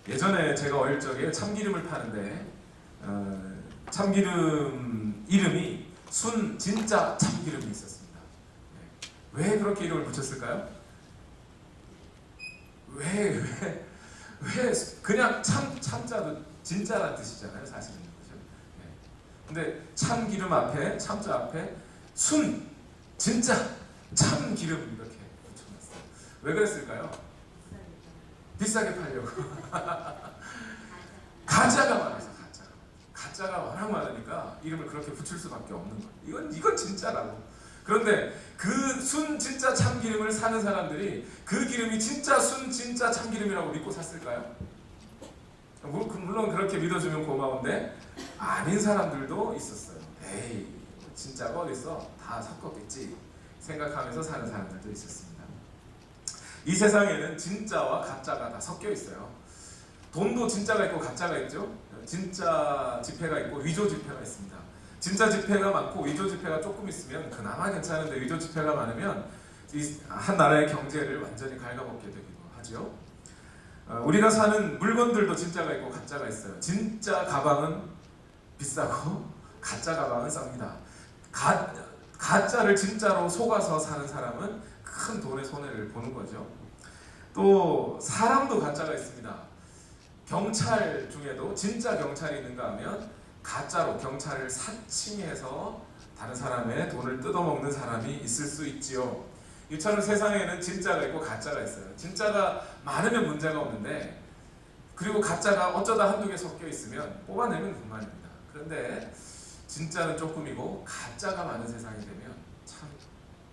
예전에 제가 어릴 적에 참기름을 파는데 참기름 이름이 순 진짜 참기름이 있었습니다. 왜 그렇게 이름을 붙였을까요? 왜 그냥 참자도 진짜란 뜻이잖아요, 사실은. 그죠? 근데 참기름 앞에, 참자 앞에 순 진짜 참기름 이렇게 붙여놨어요. 왜 그랬을까요? 비싸게 팔려고. 가짜가 많아서 가짜가 워낙 많으니까 이름을 그렇게 붙일 수밖에 없는 거예요. 이건 진짜라고. 그런데 그 순 진짜 참기름을 사는 사람들이 그 기름이 진짜 순 진짜 참기름이라고 믿고 샀을까요? 물론 그렇게 믿어주면 고마운데 아닌 사람들도 있었어요. 에이, 진짜가 어딨어? 다 섞었겠지 생각하면서 사는 사람들도 있었습니다. 이 세상에는 진짜와 가짜가 다 섞여 있어요. 돈도 진짜가 있고 가짜가 있죠. 진짜 지폐가 있고 위조 지폐가 있습니다. 진짜 지폐가 많고 위조 지폐가 조금 있으면 그나마 괜찮은데 위조 지폐가 많으면 한 나라의 경제를 완전히 갉아먹게 되기도 하죠. 우리가 사는 물건들도 진짜가 있고 가짜가 있어요. 진짜 가방은 비싸고 가짜 가방은 쌉니다. 가짜를 진짜로 속아서 사는 사람은 큰 돈의 손해를 보는 거죠. 또 사람도 가짜가 있습니다. 경찰 중에도 진짜 경찰이 있는가 하면 가짜로 경찰을 사칭해서 다른 사람의 돈을 뜯어먹는 사람이 있을 수 있지요. 이처럼 세상에는 진짜가 있고 가짜가 있어요. 진짜가 많으면 문제가 없는데, 그리고 가짜가 어쩌다 한두 개 섞여 있으면 뽑아내면 그만입니다. 그런데 진짜는 조금이고 가짜가 많은 세상이 되면 참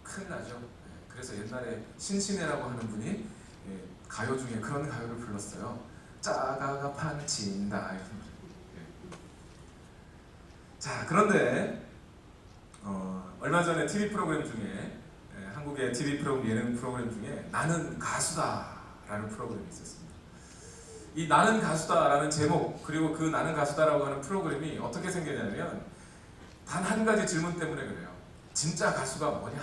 큰일 나죠. 그래서 옛날에 신신혜라고 하는 분이 가요 중에 그런 가요를 불렀어요. 짜가가 판친다. 자, 그런데 얼마 전에 TV 프로그램 중에 한국의 TV 프로그램, 예능 프로그램 중에 나는 가수다라는 프로그램이 있었습니다. 이 나는 가수다라는 제목, 그리고 그 나는 가수다라고 하는 프로그램이 어떻게 생겼냐면 단 한 가지 질문 때문에 그래요. 진짜 가수가 뭐냐?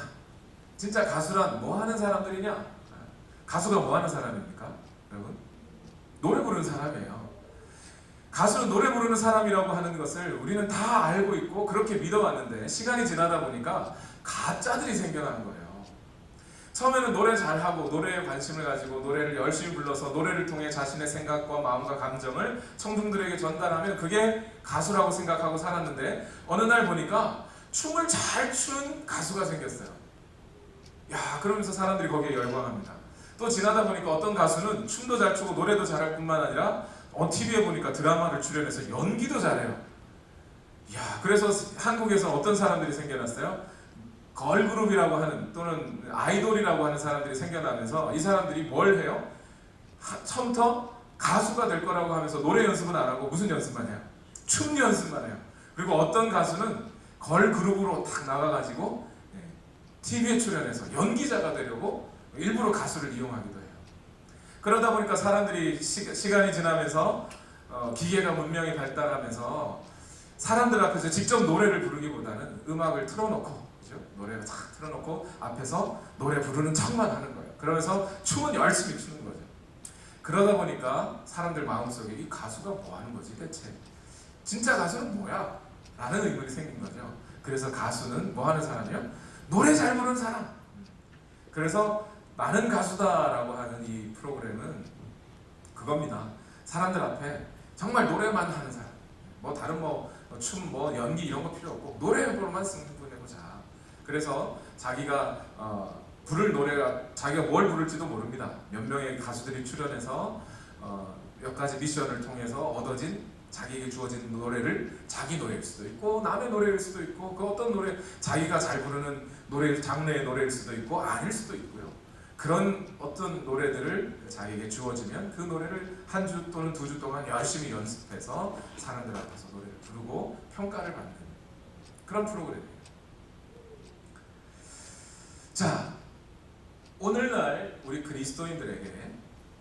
진짜 가수란 뭐 하는 사람들이냐? 가수가 뭐 하는 사람입니까? 여러분? 노래 부르는 사람이에요. 가수는 노래 부르는 사람이라고 하는 것을 우리는 다 알고 있고 그렇게 믿어왔는데 시간이 지나다 보니까 가짜들이 생겨나는 거예요. 처음에는 노래 잘하고 노래에 관심을 가지고 노래를 열심히 불러서 노래를 통해 자신의 생각과 마음과 감정을 청중들에게 전달하면 그게 가수라고 생각하고 살았는데 어느 날 보니까 춤을 잘 추는 가수가 생겼어요. 야, 그러면서 사람들이 거기에 열광합니다. 또 지나다 보니까 어떤 가수는 춤도 잘 추고 노래도 잘할 뿐만 아니라 TV에 보니까 드라마를 출연해서 연기도 잘해요. 야, 그래서 한국에서 어떤 사람들이 생겨났어요? 걸그룹이라고 하는 또는 아이돌이라고 하는 사람들이 생겨나면서 이 사람들이 뭘 해요? 처음부터 가수가 될 거라고 하면서 노래 연습은 안 하고 무슨 연습만 해요? 춤 연습만 해요. 그리고 어떤 가수는 걸그룹으로 딱 나가가지고 TV에 출연해서 연기자가 되려고 일부러 가수를 이용하기도 해요. 그러다 보니까 사람들이 시간이 지나면서 기계가 문명이 발달하면서 사람들 앞에서 직접 노래를 부르기보다는 음악을 틀어놓고, 그죠? 노래를 탁 틀어놓고 앞에서 노래 부르는 척만 하는 거예요. 그러면서 춤은 열심히 추는 거죠. 그러다 보니까 사람들 마음속에 이 가수가 뭐 하는 거지 대체? 진짜 가수는 뭐야? 라는 의문이 생긴 거죠. 그래서 가수는 뭐 하는 사람이요? 노래 잘 부르는 사람. 그래서 나는 가수다라고 하는 이 프로그램은 그겁니다. 사람들 앞에 정말 노래만 하는 사람, 뭐 다른 춤, 연기 이런 거 필요 없고 노래로만 승부해보자. 그래서 자기가 부를 노래가 자기가 뭘 부를지도 모릅니다. 몇 명의 가수들이 출연해서 몇 가지 미션을 통해서 얻어진 자기에게 주어진 노래를 자기 노래일 수도 있고 남의 노래일 수도 있고 그 어떤 노래 자기가 잘 부르는 노래 장르의 노래일 수도 있고 아닐 수도 있고요. 그런 어떤 노래들을 자기에게 주어지면 그 노래를 한 주 또는 2주 동안 열심히 연습해서 사람들 앞에서 노래를 부르고 평가를 받는 그런 프로그램이에요. 자, 오늘날 우리 그리스도인들에게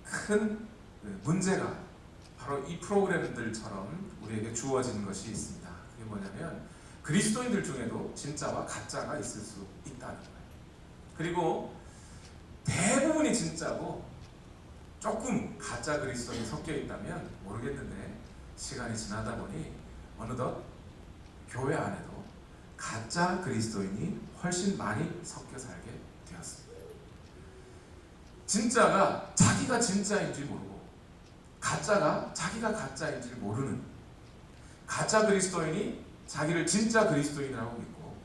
큰 문제가 바로 이 프로그램들처럼 우리에게 주어지는 것이 있습니다. 그게 뭐냐면 그리스도인들 중에도 진짜와 가짜가 있을 수 있다는 거예요. 그리고 대부분이 진짜고 조금 가짜 그리스도인이 섞여 있다면 모르겠는데 시간이 지나다 보니 어느덧 교회 안에도 가짜 그리스도인이 훨씬 많이 섞여 살게 되었습니다. 진짜가 자기가 진짜인지 모르고 가짜가 자기가 가짜인지 모르는 가짜 그리스도인이 자기를 진짜 그리스도인이라고 믿고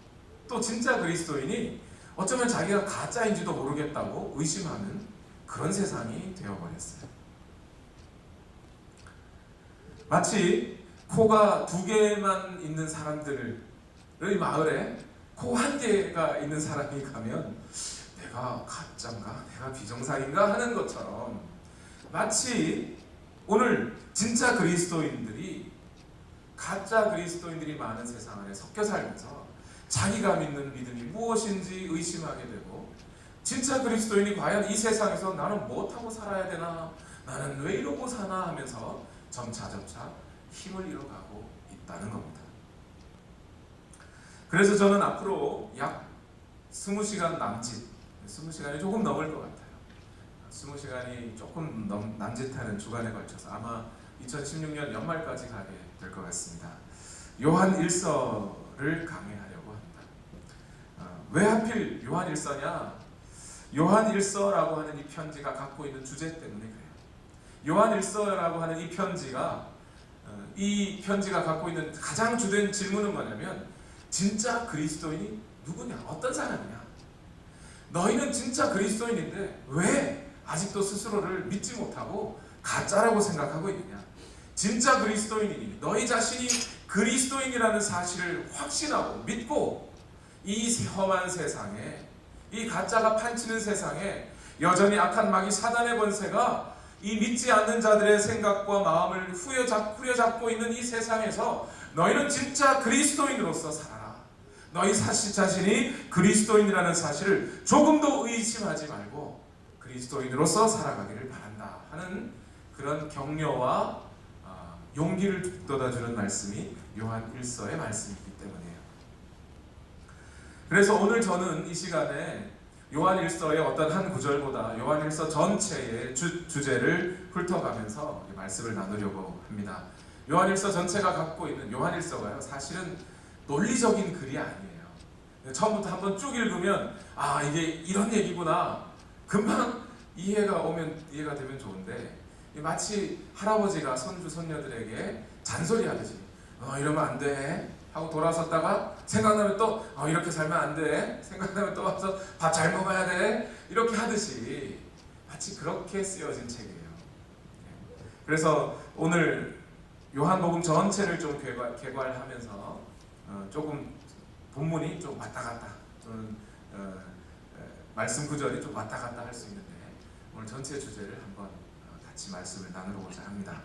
또 진짜 그리스도인이 어쩌면 자기가 가짜인지도 모르겠다고 의심하는 그런 세상이 되어버렸어요. 마치 코가 2개만 있는 사람들의 마을에 코 1개가 있는 사람이 가면 내가 가짜인가? 내가 비정상인가? 하는 것처럼 마치 오늘 진짜 그리스도인들이 가짜 그리스도인들이 많은 세상 안에 섞여 살면서 자기가 믿는 믿음이 무엇인지 의심하게 되고 진짜 그리스도인이 과연 이 세상에서 나는 무엇하고 살아야 되나? 나는 왜 이러고 사나? 하면서 점차 힘을 잃어가고 있다는 겁니다. 그래서 저는 앞으로 약 20시간 남짓, 20시간이 조금 넘을 것 같아요. 20시간이 조금 남짓하는 주간에 걸쳐서 아마 2016년 연말까지 가게 될 것 같습니다. 요한 1서를 강의하려고 합니다. 왜 하필 요한 1서냐? 요한 1서라고 하는 이 편지가 갖고 있는 주제 때문에 그래요. 요한 1서라고 하는 이 편지가 갖고 있는 가장 주된 질문은 뭐냐면 진짜 그리스도인이 누구냐? 어떤 사람이냐? 너희는 진짜 그리스도인인데 왜 아직도 스스로를 믿지 못하고 가짜라고 생각하고 있느냐? 진짜 그리스도인이니 너희 자신이 그리스도인이라는 사실을 확신하고 믿고 이 험한 세상에 이 가짜가 판치는 세상에 여전히 악한 마귀 사단의 번세가 이 믿지 않는 자들의 생각과 마음을 후려잡고 있는 이 세상에서 너희는 진짜 그리스도인으로서 살아라. 너희 자신이 그리스도인이라는 사실을 조금도 의심하지 말고 그리스도인으로서 살아가기를 바란다 하는 그런 격려와 용기를 북돋아주는 말씀이 요한 1서의 말씀이기 때문이에요. 그래서 오늘 저는 이 시간에 요한 1서의 어떤 한 구절보다 요한 1서 전체의 주제를 훑어가면서 말씀을 나누려고 합니다. 요한 1서 전체가 갖고 있는 요한 1서가요 사실은 논리적인 글이 아니에요. 처음부터 한번 쭉 읽으면 이게 이런 얘기구나 금방 이해가 되면 좋은데 마치 할아버지가 손주 손녀들에게 잔소리하듯이 이러면 안 돼 하고 돌아섰다가 생각나면 또 이렇게 살면 안 돼 생각나면 또 와서 밥 잘 먹어야 돼 이렇게 하듯이 마치 그렇게 쓰여진 책이에요. 그래서 오늘 요한복음 전체를 좀 개괄하면서 조금 본문이 좀 왔다 갔다 또는 말씀 구절이 좀 왔다 갔다 할 수 있는데 오늘 전체 주제를 한번 같이 말씀을 나누고자 합니다.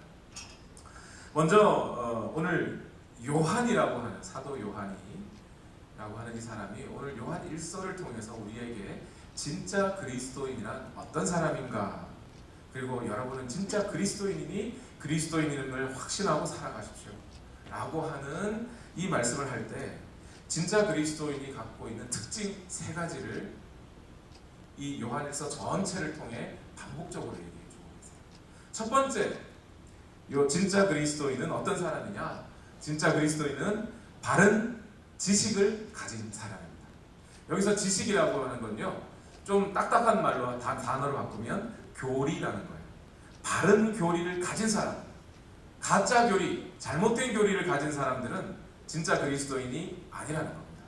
먼저 오늘 요한이라고 하는 사도 요한이라고 하는 이 사람이 오늘 요한 1서를 통해서 우리에게 진짜 그리스도인이란 어떤 사람인가 그리고 여러분은 진짜 그리스도인이니 그리스도인임을 확신하고 살아가십시오 라고 하는 이 말씀을 할 때 진짜 그리스도인이 갖고 있는 특징 3가지를 이 요한 1서 전체를 통해 반복적으로 얘기해 주고 계세요. 첫 번째, 요 진짜 그리스도인은 어떤 사람이냐? 진짜 그리스도인은 바른 지식을 가진 사람입니다. 여기서 지식이라고 하는 건요, 좀 딱딱한 말로 단어로 바꾸면 교리라는 거예요. 바른 교리를 가진 사람, 가짜 교리, 잘못된 교리를 가진 사람들은 진짜 그리스도인이 아니라는 겁니다.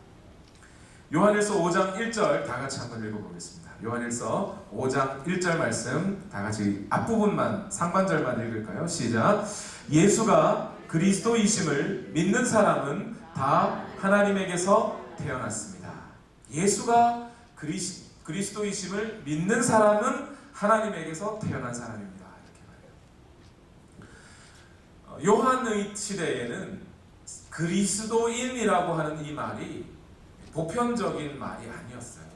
요한일서 5장 1절 다 같이 한번 읽어보겠습니다. 요한일서 5장 1절 말씀 다 같이 앞부분만 상반절만 읽을까요? 시작. 예수가 그리스도이심을 믿는 사람은 다 하나님에게서 태어났습니다. 예수가 그리스도이심을 믿는 사람은 하나님에게서 태어난 사람입니다. 이렇게 말해요. 요한의 시대에는 그리스도인이라고 하는 이 말이 보편적인 말이 아니었어요.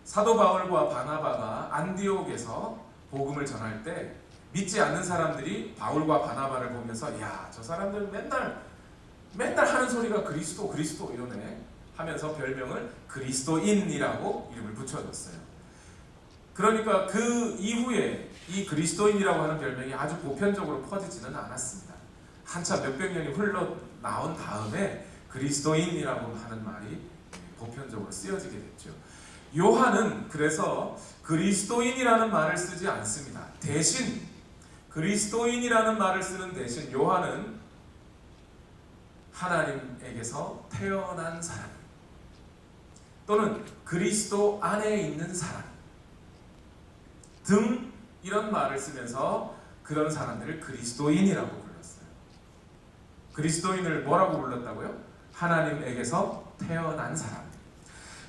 사도 바울과 바나바가 안디옥에서 복음을 전할 때 믿지 않는 사람들이 바울과 바나바를 보면서 야, 저 사람들 맨날 하는 소리가 그리스도 이러네. 하면서 별명을 그리스도인이라고 이름을 붙여줬어요. 그러니까 그 이후에 이 그리스도인이라고 하는 별명이 아주 보편적으로 퍼지지는 않았습니다. 한참 몇백 년이 흘러나온 다음에 그리스도인이라고 하는 말이 보편적으로 쓰여지게 됐죠. 요한은 그래서 그리스도인이라는 말을 쓰지 않습니다. 대신 그리스도인이라는 말을 쓰는 대신 요한은 하나님에게서 태어난 사람 또는 그리스도 안에 있는 사람 등 이런 말을 쓰면서 그런 사람들을 그리스도인이라고 불렀어요. 그리스도인을 뭐라고 불렀다고요? 하나님에게서 태어난 사람.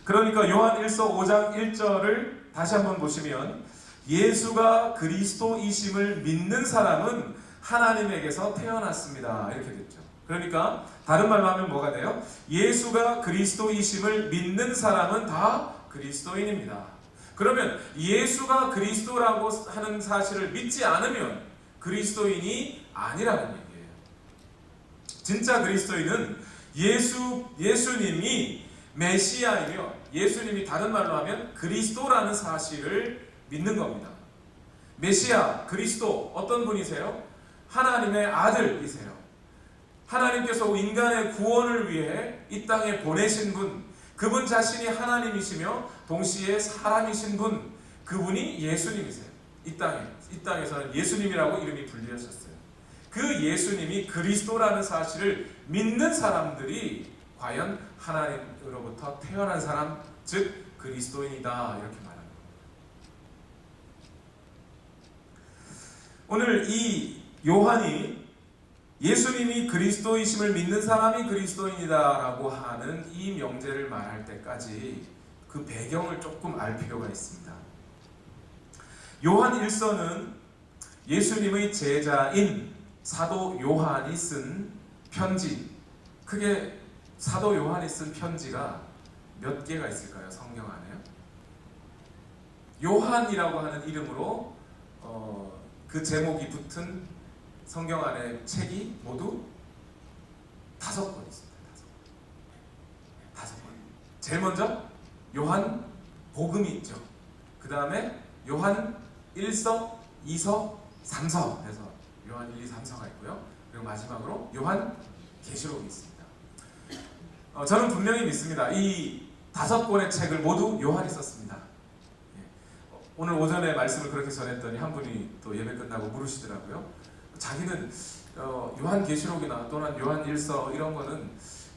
그러니까 요한 1서 5장 1절을 다시 한번 보시면 예수가 그리스도이심을 믿는 사람은 하나님에게서 태어났습니다. 이렇게 됐죠. 그러니까 다른 말로 하면 뭐가 돼요? 예수가 그리스도이심을 믿는 사람은 다 그리스도인입니다. 그러면 예수가 그리스도라고 하는 사실을 믿지 않으면 그리스도인이 아니라는 얘기예요. 진짜 그리스도인은 예수님이 메시아이며 예수님이 다른 말로 하면 그리스도라는 사실을 믿는 겁니다. 메시아, 그리스도 어떤 분이세요? 하나님의 아들이세요. 하나님께서 인간의 구원을 위해 이 땅에 보내신 분, 그분 자신이 하나님이시며 동시에 사람이신 분, 그분이 예수님이세요. 이 땅에서는 예수님이라고 이름이 불리셨어요. 그 예수님이 그리스도라는 사실을 믿는 사람들이 과연 하나님으로부터 태어난 사람, 즉 그리스도인이다 이렇게 말합니다. 오늘 이 요한이 예수님이 그리스도이심을 믿는 사람이 그리스도인이다라고 하는 이 명제를 말할 때까지 그 배경을 조금 알 필요가 있습니다. 요한 1서는 예수님의 제자인 사도 요한이 쓴 편지, 크게 사도 요한이 쓴 편지가 몇 개가 있을까요? 성경 안에요? 요한이라고 하는 이름으로 그 제목이 붙은 성경 안에 책이 모두 5권 있습니다. 5권. 제일 먼저 요한 복음이 있죠. 그 다음에 요한 1서, 2서, 3서 그래서 요한 1, 2, 3서가 있고요. 그리고 마지막으로 요한 계시록이 있습니다. 저는 분명히 믿습니다. 이 5권의 책을 모두 요한이 썼습니다. 오늘 오전에 말씀을 그렇게 전했더니 한 분이 또 예배 끝나고 물으시더라고요. 자기는 요한 계시록이나 또는 요한 1서 이런 거는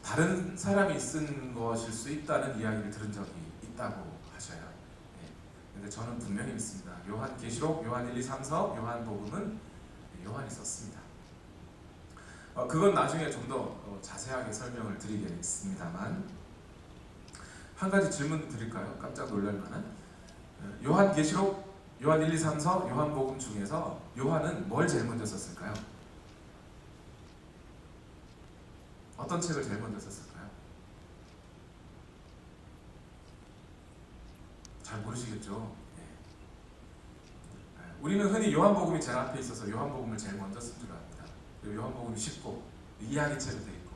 다른 사람이 쓴 것일 수 있다는 이야기를 들은 적이 있다고 하셔요. 근데 저는 분명히 믿습니다. 요한 계시록, 요한 1, 2, 3서, 요한 복음은 요한이 썼습니다. 그건 나중에 좀 더 자세하게 설명을 드리겠습니다만 한 가지 질문 드릴까요? 깜짝 놀랄 만한. 요한 계시록, 요한 1, 2, 3서, 요한 복음 중에서 요한은 뭘 제일 먼저 썼을까요? 어떤 책을 제일 먼저 썼을까요? 잘 모르시겠죠? 우리는 흔히 요한복음이 제일 앞에 있어서 요한복음을 제일 먼저 쓴 줄 압니다. 그리고 요한복음이 쉽고 이야기체로 되어 있고.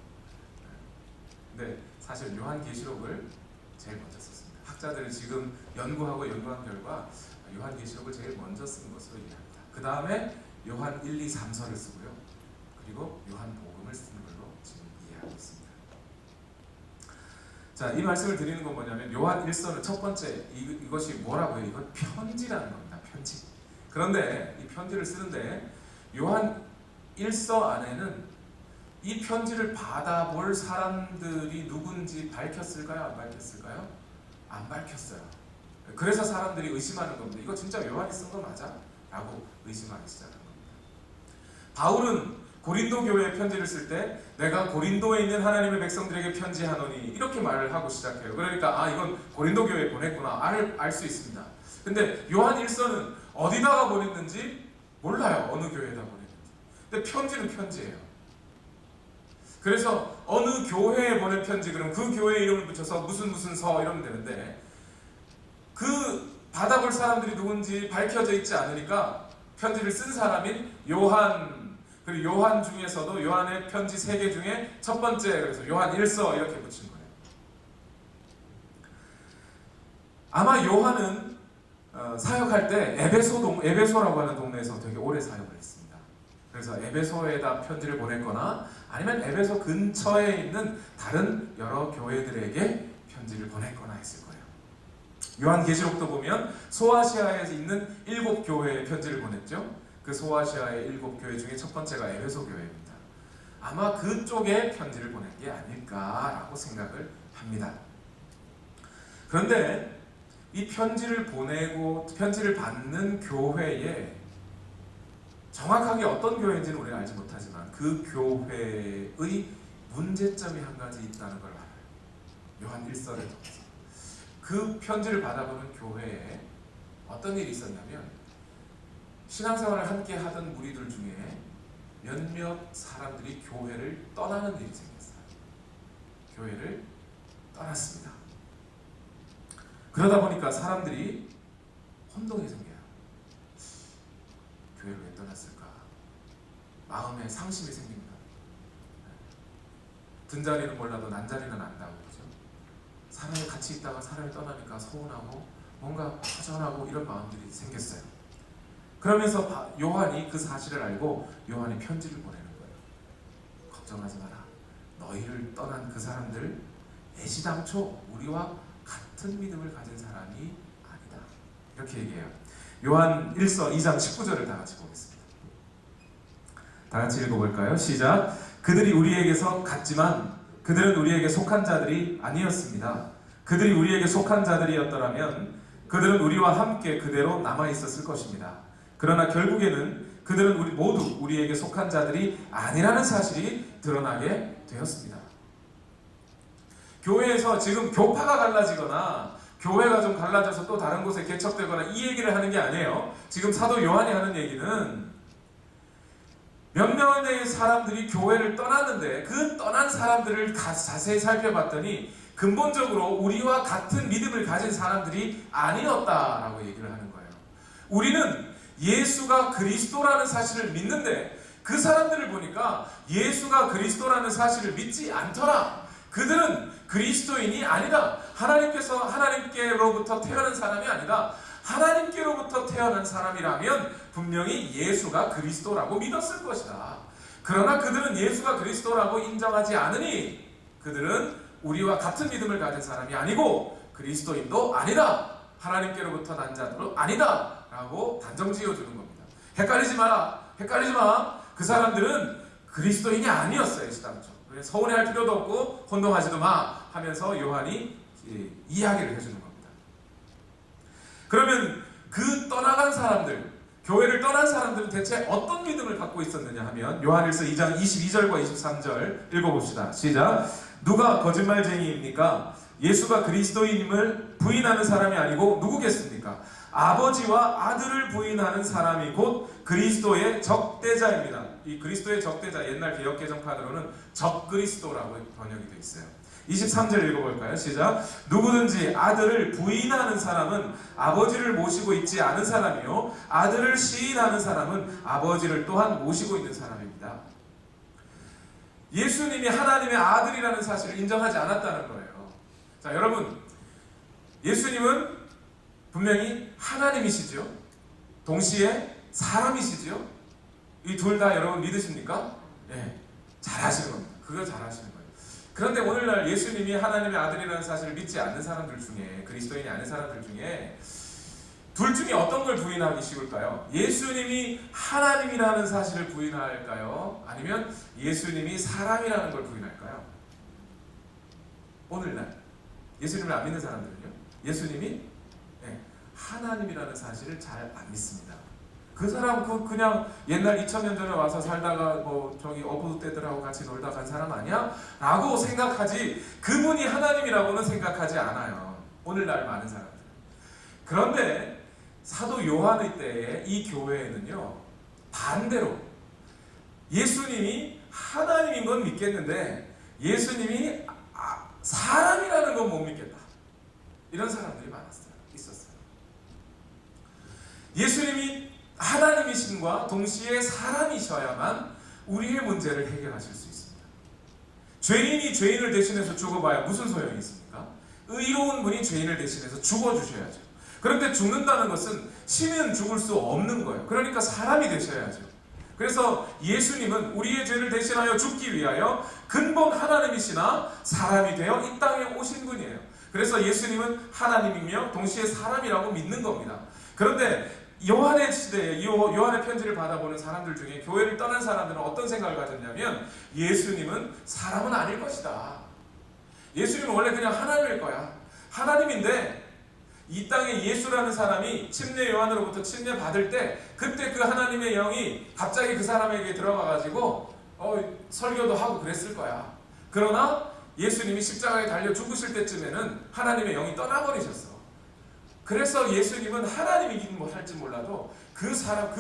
근데 사실 요한계시록을 제일 먼저 썼습니다. 학자들이 지금 연구한 결과 요한계시록을 제일 먼저 쓴 것으로 이해합니다. 그 다음에 요한 1, 2, 3서를 쓰고요. 그리고 요한복음을 쓰는 걸로 지금 이해하고 있습니다. 자, 이 말씀을 드리는 건 뭐냐면 요한 1서는 첫 번째 이것이 뭐라고요? 이건 편지라는 겁니다. 편지. 그런데 이 편지를 쓰는데 요한 1서 안에는 이 편지를 받아볼 사람들이 누군지 밝혔을까요? 안 밝혔을까요? 안 밝혔어요. 그래서 사람들이 의심하는 겁니다. 이거 진짜 요한이 쓴 거 맞아? 라고 의심하기 시작한 겁니다. 바울은 고린도 교회에 편지를 쓸 때 내가 고린도에 있는 하나님의 백성들에게 편지하노니 이렇게 말을 하고 시작해요. 그러니까 이건 고린도 교회에 보냈구나 알 수 있습니다. 근데 요한 1서는 어디다가 보냈는지 몰라요. 어느 교회에다 보냈는지. 근데 편지는 편지예요. 그래서 어느 교회에 보낸 편지, 그럼 그 교회 이름을 붙여서 무슨 서 이러면 되는데 그 받아볼 사람들이 누군지 밝혀져 있지 않으니까 편지를 쓴 사람인 요한, 그리고 요한 중에서도 요한의 편지 3개 중에 첫 번째, 그래서 요한 1서 이렇게 붙인 거예요. 아마 요한은 사역할 때 에베소라고 하는 동네에서 되게 오래 사역을 했습니다. 그래서 에베소에다 편지를 보냈거나 아니면 에베소 근처에 있는 다른 여러 교회들에게 편지를 보냈거나 했을 거예요. 요한계시록도 보면 소아시아에 있는 7교회에 편지를 보냈죠. 그 소아시아의 7교회 중에 첫 번째가 에베소 교회입니다. 아마 그쪽에 편지를 보낸 게 아닐까라고 생각을 합니다. 그런데 이 편지를 보내고 편지를 받는 교회에 정확하게 어떤 교회인지는 우리가 알지 못하지만 그 교회의 문제점이 한 가지 있다는 걸 알아요. 요한 1서를 통해서. 그 편지를 받아보는 교회에 어떤 일이 있었냐면 신앙생활을 함께 하던 무리들 중에 몇몇 사람들이 교회를 떠나는 일이 생겼어요. 교회를 떠났습니다. 그러다 보니까 사람들이 혼동이 생겨요. 교회를 왜 떠났을까? 마음에 상심이 생깁니다. 든자리는 몰라도 난자리는 안다고 그러죠. 사람이 같이 있다가 사람이 떠나니까 서운하고 뭔가 허전하고 이런 마음들이 생겼어요. 그러면서 요한이 그 사실을 알고 요한이 편지를 보내는 거예요. 걱정하지 마라. 너희를 떠난 그 사람들 애시당초 우리와 같은 믿음을 가진 사람이 아니다. 이렇게 얘기해요. 요한 1서 2장 19절을 다 같이 보겠습니다. 다 같이 읽어볼까요? 시작. 그들이 우리에게서 갔지만 그들은 우리에게 속한 자들이 아니었습니다. 그들이 우리에게 속한 자들이었더라면 그들은 우리와 함께 그대로 남아있었을 것입니다. 그러나 결국에는 그들은 모두 우리에게 속한 자들이 아니라는 사실이 드러나게 되었습니다. 교회에서 지금 교파가 갈라지거나 교회가 좀 갈라져서 또 다른 곳에 개척되거나 이 얘기를 하는 게 아니에요. 지금 사도 요한이 하는 얘기는 몇 명의 사람들이 교회를 떠났는데 그 떠난 사람들을 자세히 살펴봤더니 근본적으로 우리와 같은 믿음을 가진 사람들이 아니었다라고 얘기를 하는 거예요. 우리는 예수가 그리스도라는 사실을 믿는데 그 사람들을 보니까 예수가 그리스도라는 사실을 믿지 않더라. 그들은 그리스도인이 아니다. 하나님께로부터 태어난 사람이 아니다. 하나님께로부터 태어난 사람이라면 분명히 예수가 그리스도라고 믿었을 것이다. 그러나 그들은 예수가 그리스도라고 인정하지 않으니 그들은 우리와 같은 믿음을 가진 사람이 아니고 그리스도인도 아니다. 하나님께로부터 난 자도 아니다. 라고 단정 지어주는 겁니다. 헷갈리지 마라. 헷갈리지 마. 그 사람들은 그리스도인이 아니었어요. 시당초. 서운해할 필요도 없고 혼동하지도 마 하면서 요한이 이야기를 해주는 겁니다. 그러면 그 떠나간 사람들, 교회를 떠난 사람들은 대체 어떤 믿음을 갖고 있었느냐 하면 요한일서 2장 22절과 23절 읽어봅시다. 시작. 누가 거짓말쟁이입니까? 예수가 그리스도인임을 부인하는 사람이 아니고 누구겠습니까? 아버지와 아들을 부인하는 사람이 곧 그리스도의 적대자입니다. 이 그리스도의 적대자, 옛날 개역개정판으로는 적그리스도라고 번역이 되어 있어요. 23절 읽어볼까요? 시작. 누구든지 아들을 부인하는 사람은 아버지를 모시고 있지 않은 사람이요 아들을 시인하는 사람은 아버지를 또한 모시고 있는 사람입니다. 예수님이 하나님의 아들이라는 사실을 인정하지 않았다는 거예요. 자, 여러분, 예수님은 분명히 하나님이시죠. 동시에 사람이시죠. 이 둘 다 여러분 믿으십니까? 네, 잘하시는 겁니다. 그거 잘하시는 거예요. 그런데 오늘날 예수님이 하나님의 아들이라는 사실을 믿지 않는 사람들 중에, 그리스도인이 아닌 사람들 중에 둘 중에 어떤 걸 부인하기 쉬울까요? 예수님이 하나님이라는 사실을 부인할까요? 아니면 예수님이 사람이라는 걸 부인할까요? 오늘날 예수님을 안 믿는 사람들은요, 예수님이 하나님이라는 사실을 잘 안 믿습니다. 그 사람 그냥 옛날 2000년 전에 와서 살다가 저기 어부 때들하고 같이 놀다 간 사람 아니야? 라고 생각하지 그분이 하나님이라고는 생각하지 않아요. 오늘날 많은 사람들. 그런데 사도 요한의 때에 이 교회에는요 반대로 예수님이 하나님인 건 믿겠는데 예수님이 사람이라는 건 못 믿겠다. 이런 사람들이 있었어요. 예수님이 하나님이신과 동시에 사람이셔야만 우리의 문제를 해결하실 수 있습니다. 죄인이 죄인을 대신해서 죽어봐야 무슨 소용이 있습니까? 의로운 분이 죄인을 대신해서 죽어주셔야죠. 그런데 죽는다는 것은 신은 죽을 수 없는 거예요. 그러니까 사람이 되셔야죠. 그래서 예수님은 우리의 죄를 대신하여 죽기 위하여 근본 하나님이시나 사람이 되어 이 땅에 오신 분이에요. 그래서 예수님은 하나님이며 동시에 사람이라고 믿는 겁니다. 그런데 요한의 시대에 요한의 편지를 받아보는 사람들 중에 교회를 떠난 사람들은 어떤 생각을 가졌냐면 예수님은 사람은 아닐 것이다. 예수님은 원래 그냥 하나님일 거야. 하나님인데 이 땅에 예수라는 사람이 침례 요한으로부터 침례 받을 때 그때 그 하나님의 영이 갑자기 그 사람에게 들어가가지고 설교도 하고 그랬을 거야. 그러나 예수님이 십자가에 달려 죽으실 때쯤에는 하나님의 영이 떠나버리셨어. 그래서 예수님은 하나님이긴 할지 몰라도 그 사람,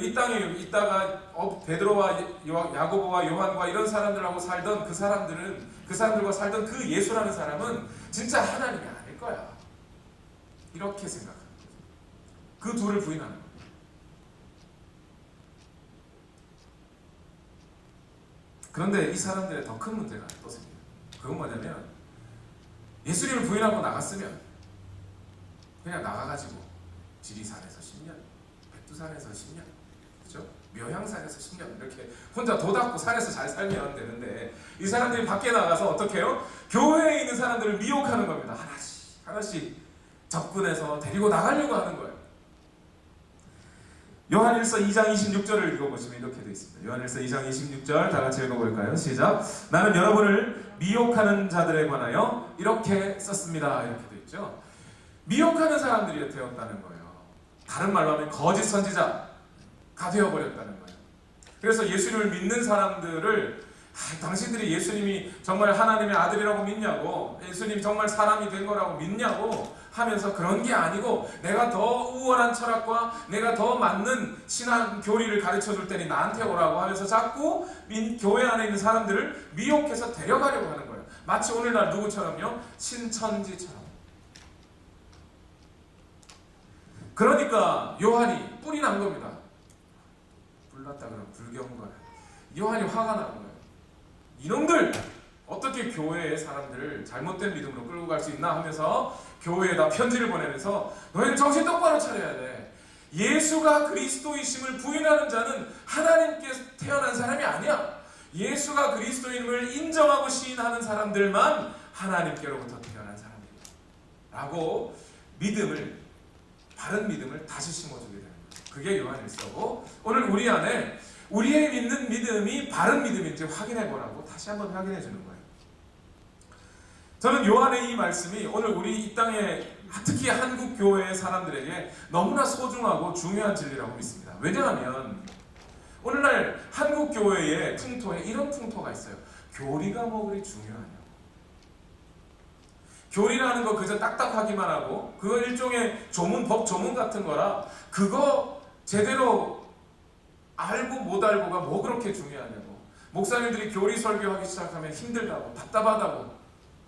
이 땅에 있다가 베드로와 야고보와 요한과 이런 사람들하고 살던 그 사람들과 살던 그 예수라는 사람은 진짜 하나님이 아닐 거야. 이렇게 생각합니다. 그 둘을 부인하는 거예요. 그런데 이 사람들의 더 큰 문제가 또 생겨요. 그건 뭐냐면 예수님을 부인하고 나갔으면 그냥 나가가지고 지리산에서 10년, 백두산에서 10년, 그죠? 묘향산에서 10년 이렇게 혼자 도닦고 산에서 잘 살면 되는데 이 사람들이 밖에 나가서 어떻게 해요? 교회에 있는 사람들을 미혹하는 겁니다. 하나씩 접근해서 데리고 나가려고 하는 거예요. 요한일서 2장 26절을 읽어보시면 이렇게 되어 있습니다. 요한일서 2장 26절 다 같이 읽어볼까요? 시작. 나는 여러분을 미혹하는 자들에 관하여 이렇게 썼습니다. 이렇게 되어 있죠. 미혹하는 사람들이 되었다는 거예요. 다른 말로 하면 거짓 선지자가 되어버렸다는 거예요. 그래서 예수님을 믿는 사람들을 당신들이 예수님이 정말 하나님의 아들이라고 믿냐고, 예수님이 정말 사람이 된 거라고 믿냐고 하면서 그런 게 아니고 내가 더 우월한 철학과 내가 더 맞는 신앙 교리를 가르쳐 줄 테니 나한테 오라고 하면서 자꾸 교회 안에 있는 사람들을 미혹해서 데려가려고 하는 거예요. 마치 오늘날 누구처럼요? 신천지처럼. 그러니까 요한이 뿔이 난 겁니다. 불났다 그러면 불겨운 거야. 요한이 화가 난 거예요. 이놈들! 어떻게 교회의 사람들을 잘못된 믿음으로 끌고 갈 수 있나 하면서 교회에다 편지를 보내면서 너희는 정신 똑바로 차려야 돼. 예수가 그리스도이심을 부인하는 자는 하나님께서 태어난 사람이 아니야. 예수가 그리스도임을 인정하고 시인하는 사람들만 하나님께로부터 태어난 사람이다. 라고 바른 믿음을 다시 심어주게 되는 거예요. 그게 요한일서고 오늘 우리 안에 우리의 믿는 믿음이 바른 믿음인지 확인해보라고 다시 한번 확인해 주는 거예요. 저는 요한의 이 말씀이 오늘 우리 이 땅에 특히 한국 교회의 사람들에게 너무나 소중하고 중요한 진리라고 믿습니다. 왜냐하면 오늘날 한국 교회의 풍토에 이런 풍토가 있어요. 교리가 뭐 그리 중요하냐. 교리라는 거 그저 딱딱하기만 하고 그거 일종의 법 조문 같은 거라 그거 제대로 알고 못 알고가 뭐 그렇게 중요하냐고. 목사님들이 교리 설교하기 시작하면 힘들다고 답답하다고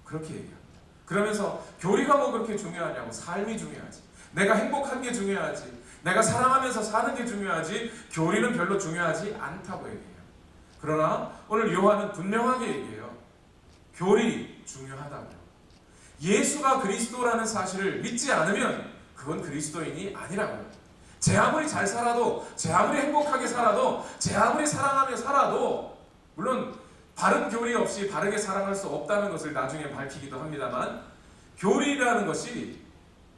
그렇게 얘기합니다. 그러면서 교리가 뭐 그렇게 중요하냐고. 삶이 중요하지. 내가 행복한 게 중요하지. 내가 사랑하면서 사는 게 중요하지. 교리는 별로 중요하지 않다고 얘기해요. 그러나 오늘 요한은 분명하게 얘기해요. 교리 중요하다고요. 예수가 그리스도라는 사실을 믿지 않으면 그건 그리스도인이 아니라고요. 제 아무리 잘 살아도, 제 아무리 행복하게 살아도, 제 아무리 사랑하며 살아도 물론 바른 교리 없이 바르게 사랑할 수 없다는 것을 나중에 밝히기도 합니다만 교리라는 것이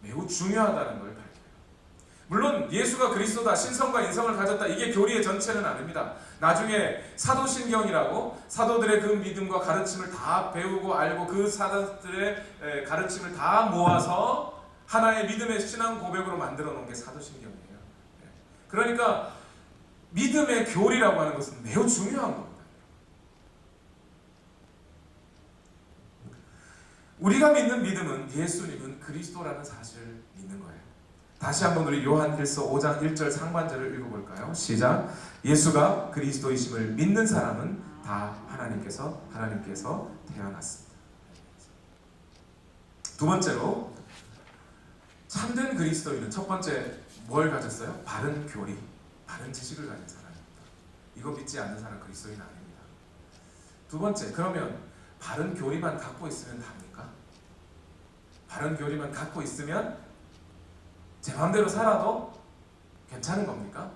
매우 중요하다는 걸 밝혀요. 물론 예수가 그리스도다, 신성과 인성을 가졌다, 이게 교리의 전체는 아닙니다. 나중에 사도신경이라고 사도들의 그 믿음과 가르침을 다 배우고 알고 그 사도들의 가르침을 다 모아서 하나의 믿음의 신앙 고백으로 만들어 놓은 게 사도신경이에요. 그러니까 믿음의 교리라고 하는 것은 매우 중요한 겁니다. 우리가 믿는 믿음은 예수님은 그리스도라는 사실을 믿는 거예요. 다시 한번 우리 요한일서 5장 1절 상반절을 읽어볼까요? 시작. 예수가 그리스도이심을 믿는 사람은 다 하나님께서 태어났습니다. 두 번째로 참된 그리스도인은 첫 번째 뭘 가졌어요? 바른 교리, 바른 지식을 가진 사람입니다. 이거 믿지 않는 사람 그리스도인 아닙니다. 두 번째, 그러면 바른 교리만 갖고 있으면 답니까? 바른 교리만 갖고 있으면 제 마음대로 살아도 괜찮은 겁니까?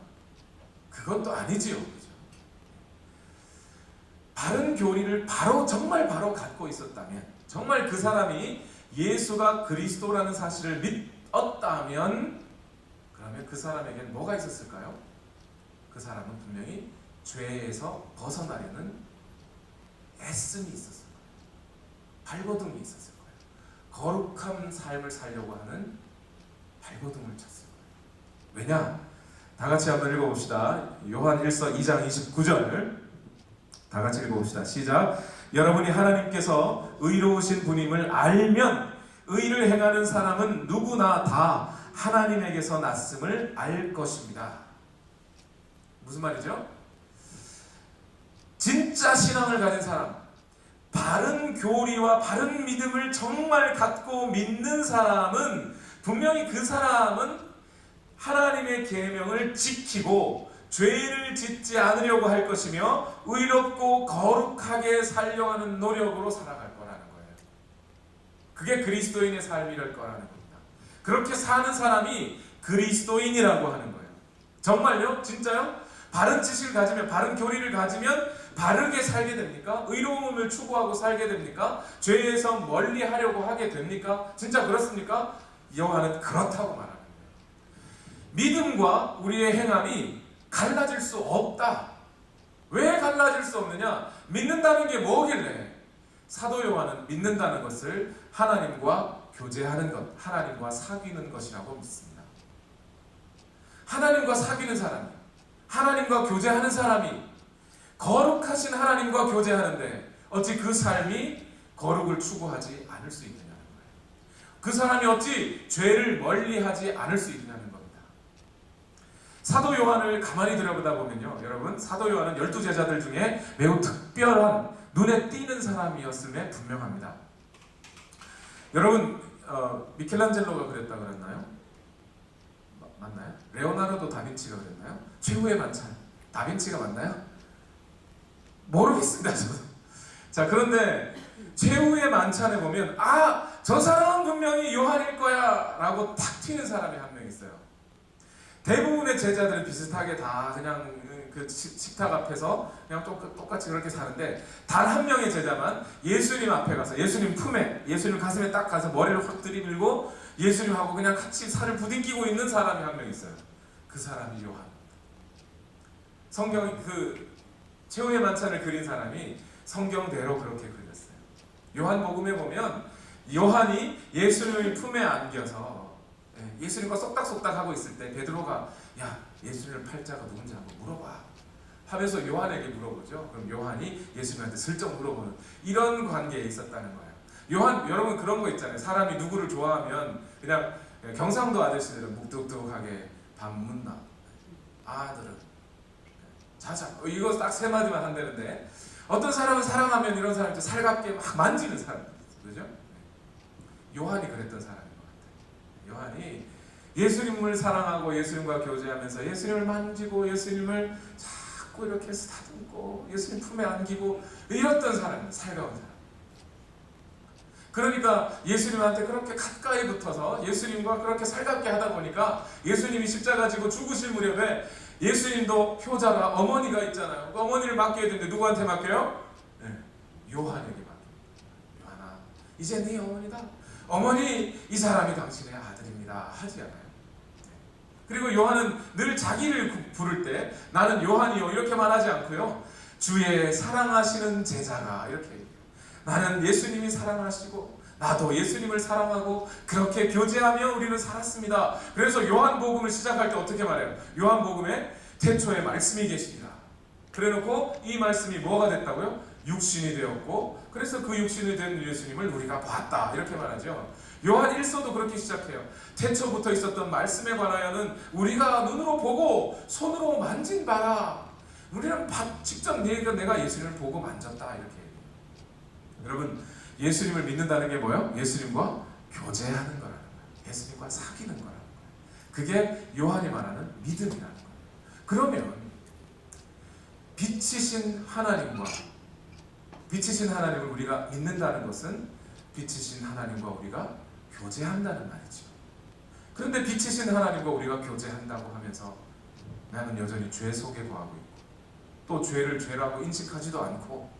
그건 또 아니지요. 그죠? 바른 교리를 정말 바로 갖고 있었다면, 정말 그 사람이 예수가 그리스도라는 사실을 믿었다면, 그러면 그 사람에겐 뭐가 있었을까요? 그 사람은 분명히 죄에서 벗어나려는 애씀이 있었을 거예요. 발버둥이 있었을 거예요. 거룩한 삶을 살려고 하는 발버둥을 쳤을 거예요. 왜냐? 다 같이 한번 읽어봅시다. 요한 1서 2장 29절 다 같이 읽어봅시다. 시작. 여러분이 하나님께서 의로우신 분임을 알면 의를 행하는 사람은 누구나 다 하나님에게서 났음을 알 것입니다. 무슨 말이죠? 진짜 신앙을 가진 사람, 바른 교리와 바른 믿음을 정말 갖고 믿는 사람은 분명히 그 사람은 하나님의 계명을 지키고 죄를 짓지 않으려고 할 것이며 의롭고 거룩하게 살려고 하는 노력으로 살아갈 거라는 거예요. 그게 그리스도인의 삶이랄 거라는 겁니다. 그렇게 사는 사람이 그리스도인이라고 하는 거예요. 정말요? 진짜요? 바른 지식을 가지면, 바른 교리를 가지면 바르게 살게 됩니까? 의로움을 추구하고 살게 됩니까? 죄에서 멀리 하려고 하게 됩니까? 진짜 그렇습니까? 요한은 그렇다고 말합니다. 믿음과 우리의 행함이 갈라질 수 없다. 왜 갈라질 수 없느냐? 믿는다는 게 뭐길래? 사도 요한은 믿는다는 것을 하나님과 교제하는 것, 하나님과 사귀는 것이라고 믿습니다. 하나님과 사귀는 사람이, 하나님과 교제하는 사람이 거룩하신 하나님과 교제하는데 어찌 그 삶이 거룩을 추구하지 않을 수 있느냐는 거예요. 그 사람이 어찌 죄를 멀리하지 않을 수 있느냐는 겁니다. 사도 요한을 가만히 들여보다 보면요, 여러분, 사도 요한은 12제자들 중에 매우 특별한, 눈에 띄는 사람이었음에 분명합니다. 여러분, 미켈란젤로가 그랬다 그랬나요? 맞나요? 레오나르도 다빈치가 그랬나요? 최후의 만찬, 다빈치가 맞나요? 모르겠습니다, 저도. 자, 그런데 최후의 만찬에 보면 저 사람은 분명히 요한일 거야 라고 탁 튀는 사람이 한 명 있어요. 대부분의 제자들은 비슷하게 다 그냥 그 식탁 앞에서 그냥 똑같이 그렇게 사는데, 단 한 명의 제자만 예수님 앞에 가서, 예수님 품에, 예수님 가슴에 딱 가서 머리를 확 들이밀고 예수님하고 그냥 같이 살을 부딪히고 있는 사람이 한 명 있어요. 그 사람이 요한. 성경 최후의 만찬을 그린 사람이 성경대로 그렇게 그렸어요. 요한복음에 보면 요한이 예수님의 품에 안겨서 예수님과 쏙닥쏙닥 하고 있을 때 베드로가 야, 예수님의 팔자가 누군지 한번 물어봐 하면서 요한에게 물어보죠. 그럼 요한이 예수님한테 슬쩍 물어보는 이런 관계에 있었다는 거예요. 여러분 그런 거 있잖아요. 사람이 누구를 좋아하면 그냥 경상도 아저씨들은 묵뚝뚝하게 밥 묻나, 아들은 자자, 이거 딱 세 마디만 한다는데, 어떤 사람은 사랑하면 이런 사람한테 살갑게 막 만지는 사람, 그죠? 요한이 그랬던 사람인 것 같아요. 요한이 예수님을 사랑하고 예수님과 교제하면서 예수님을 만지고 예수님을 자꾸 이렇게 쓰다듬고 예수님 품에 안기고 이랬던 사람이에요. 살가운 사람. 그러니까 예수님한테 그렇게 가까이 붙어서 예수님과 그렇게 살갑게 하다 보니까 예수님이 십자가 지고 죽으실 무렵에 예수님도 효자가 어머니가 있잖아요. 그 어머니를 맡겨야 되는데 누구한테 맡겨요? 네, 요한에게 맡깁니다. 요한아, 이제 네 어머니다. 어머니, 이 사람이 당신의 아들입니다. 하지 않아요. 네. 그리고 요한은 늘 자기를 부를 때 나는 요한이요 이렇게만 하지 않고요. 주의 사랑하시는 제자가 이렇게 얘기해요. 나는 예수님이 사랑하시고 나도 예수님을 사랑하고 그렇게 교제하며 우리는 살았습니다. 그래서 요한복음을 시작할 때 어떻게 말해요? 요한복음에 태초에 말씀이 계시니라. 그래놓고 이 말씀이 뭐가 됐다고요? 육신이 되었고 그래서 그 육신이 된 예수님을 우리가 봤다. 이렇게 말하죠. 요한 1서도 그렇게 시작해요. 태초부터 있었던 말씀에 관하여는 우리가 눈으로 보고 손으로 만진 바라. 우리는 직접 내가 예수님을 보고 만졌다. 이렇게 얘기해요. 여러분, 예수님을 믿는다는 게 뭐예요? 예수님과 교제하는 거라는 거예요. 예수님과 사귀는 거라는 거예요. 그게 요한이 말하는 믿음이라는 거예요. 그러면 빛이신 하나님을 우리가 믿는다는 것은 빛이신 하나님과 우리가 교제한다는 말이죠. 그런데 빛이신 하나님과 우리가 교제한다고 하면서 나는 여전히 죄 속에 거하고 있고, 또 죄를 죄라고 인식하지도 않고,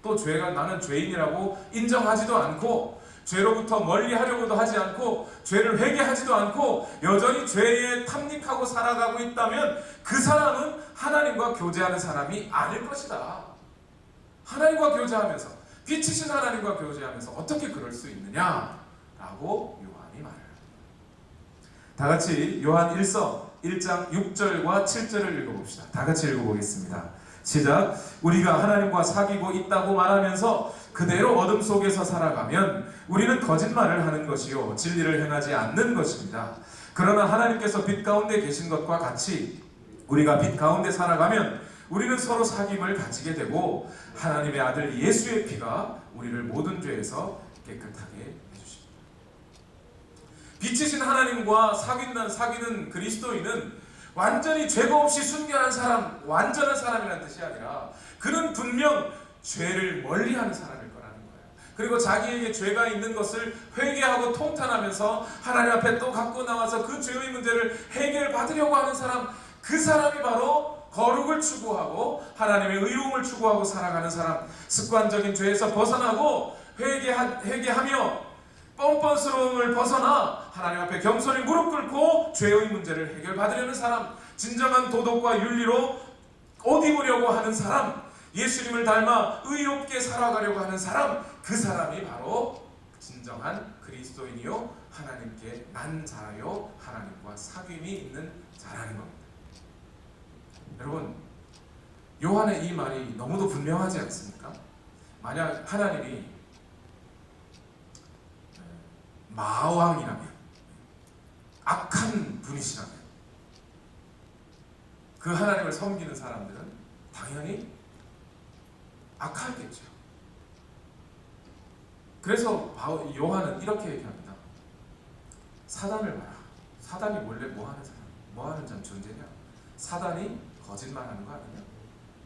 또 죄가 나는 죄인이라고 인정하지도 않고, 죄로부터 멀리하려고도 하지 않고, 죄를 회개하지도 않고 여전히 죄에 탐닉하고 살아가고 있다면 그 사람은 하나님과 교제하는 사람이 아닐 것이다. 하나님과 교제하면서, 빛이신 하나님과 교제하면서 어떻게 그럴 수 있느냐라고 요한이 말을 합니다. 다 같이 요한 1서 1장 6절과 7절을 읽어봅시다. 다 같이 읽어보겠습니다. 시작. 우리가 하나님과 사귀고 있다고 말하면서 그대로 어둠 속에서 살아가면 우리는 거짓말을 하는 것이요 진리를 행하지 않는 것입니다. 그러나 하나님께서 빛 가운데 계신 것과 같이 우리가 빛 가운데 살아가면 우리는 서로 사귐을 가지게 되고 하나님의 아들 예수의 피가 우리를 모든 죄에서 깨끗하게 해주십니다. 빛이신 하나님과 사귀는 그리스도인은 완전히 죄가 없이 순결한 사람, 완전한 사람이라는 뜻이 아니라 그는 분명 죄를 멀리하는 사람일 거라는 거예요. 그리고 자기에게 죄가 있는 것을 회개하고 통탄하면서 하나님 앞에 또 갖고 나와서 그 죄의 문제를 해결받으려고 하는 사람, 그 사람이 바로 거룩을 추구하고 하나님의 의로움을 추구하고 살아가는 사람, 습관적인 죄에서 벗어나고 회개하며 뻔뻔스러움을 벗어나 하나님 앞에 겸손히 무릎 꿇고 죄의 문제를 해결받으려는 사람, 진정한 도덕과 윤리로 옷 입으려고 하는 사람, 예수님을 닮아 의롭게 살아가려고 하는 사람, 그 사람이 바로 진정한 그리스도인이요 하나님께 난 자요 하나님과 사귐이 있는 자라는 겁니다. 여러분, 요한의 이 말이 너무도 분명하지 않습니까? 만약 하나님이 마왕이라면, 악한 분이시라면 그 하나님을 섬기는 사람들은 당연히 악하겠죠. 그래서 요한은 이렇게 얘기합니다. 사단을 봐라. 사단이 원래 뭐하는 사람? 뭐하는 존재냐? 사단이 거짓말하는 거 아니냐?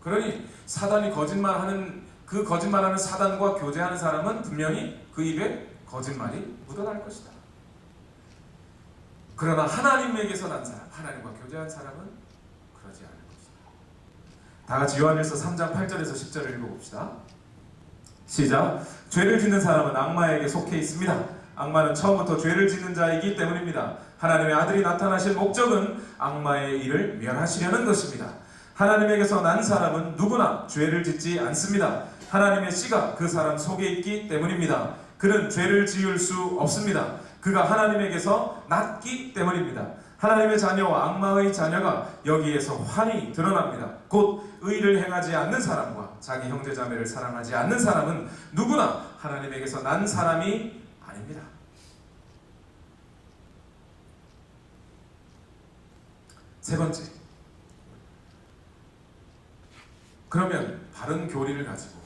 그러니 사단이 거짓말하는 사단과 교제하는 사람은 분명히 그 입에 거짓말이 묻어날 것이다. 그러나 하나님에게서 난 사람, 하나님과 교제한 사람은 그러지 않을 것이다. 다 같이 요한일서 3장 8절에서 10절을 읽어봅시다. 시작. 죄를 짓는 사람은 악마에게 속해 있습니다. 악마는 처음부터 죄를 짓는 자이기 때문입니다. 하나님의 아들이 나타나실 목적은 악마의 일을 멸하시려는 것입니다. 하나님에게서 난 사람은 누구나 죄를 짓지 않습니다. 하나님의 씨가 그 사람 속에 있기 때문입니다. 그는 죄를 지을 수 없습니다. 그가 하나님에게서 났기 때문입니다. 하나님의 자녀와 악마의 자녀가 여기에서 환히 드러납니다. 곧 의를 행하지 않는 사람과 자기 형제 자매를 사랑하지 않는 사람은 누구나 하나님에게서 난 사람이 아닙니다. 세 번째, 그러면 바른 교리를 가지고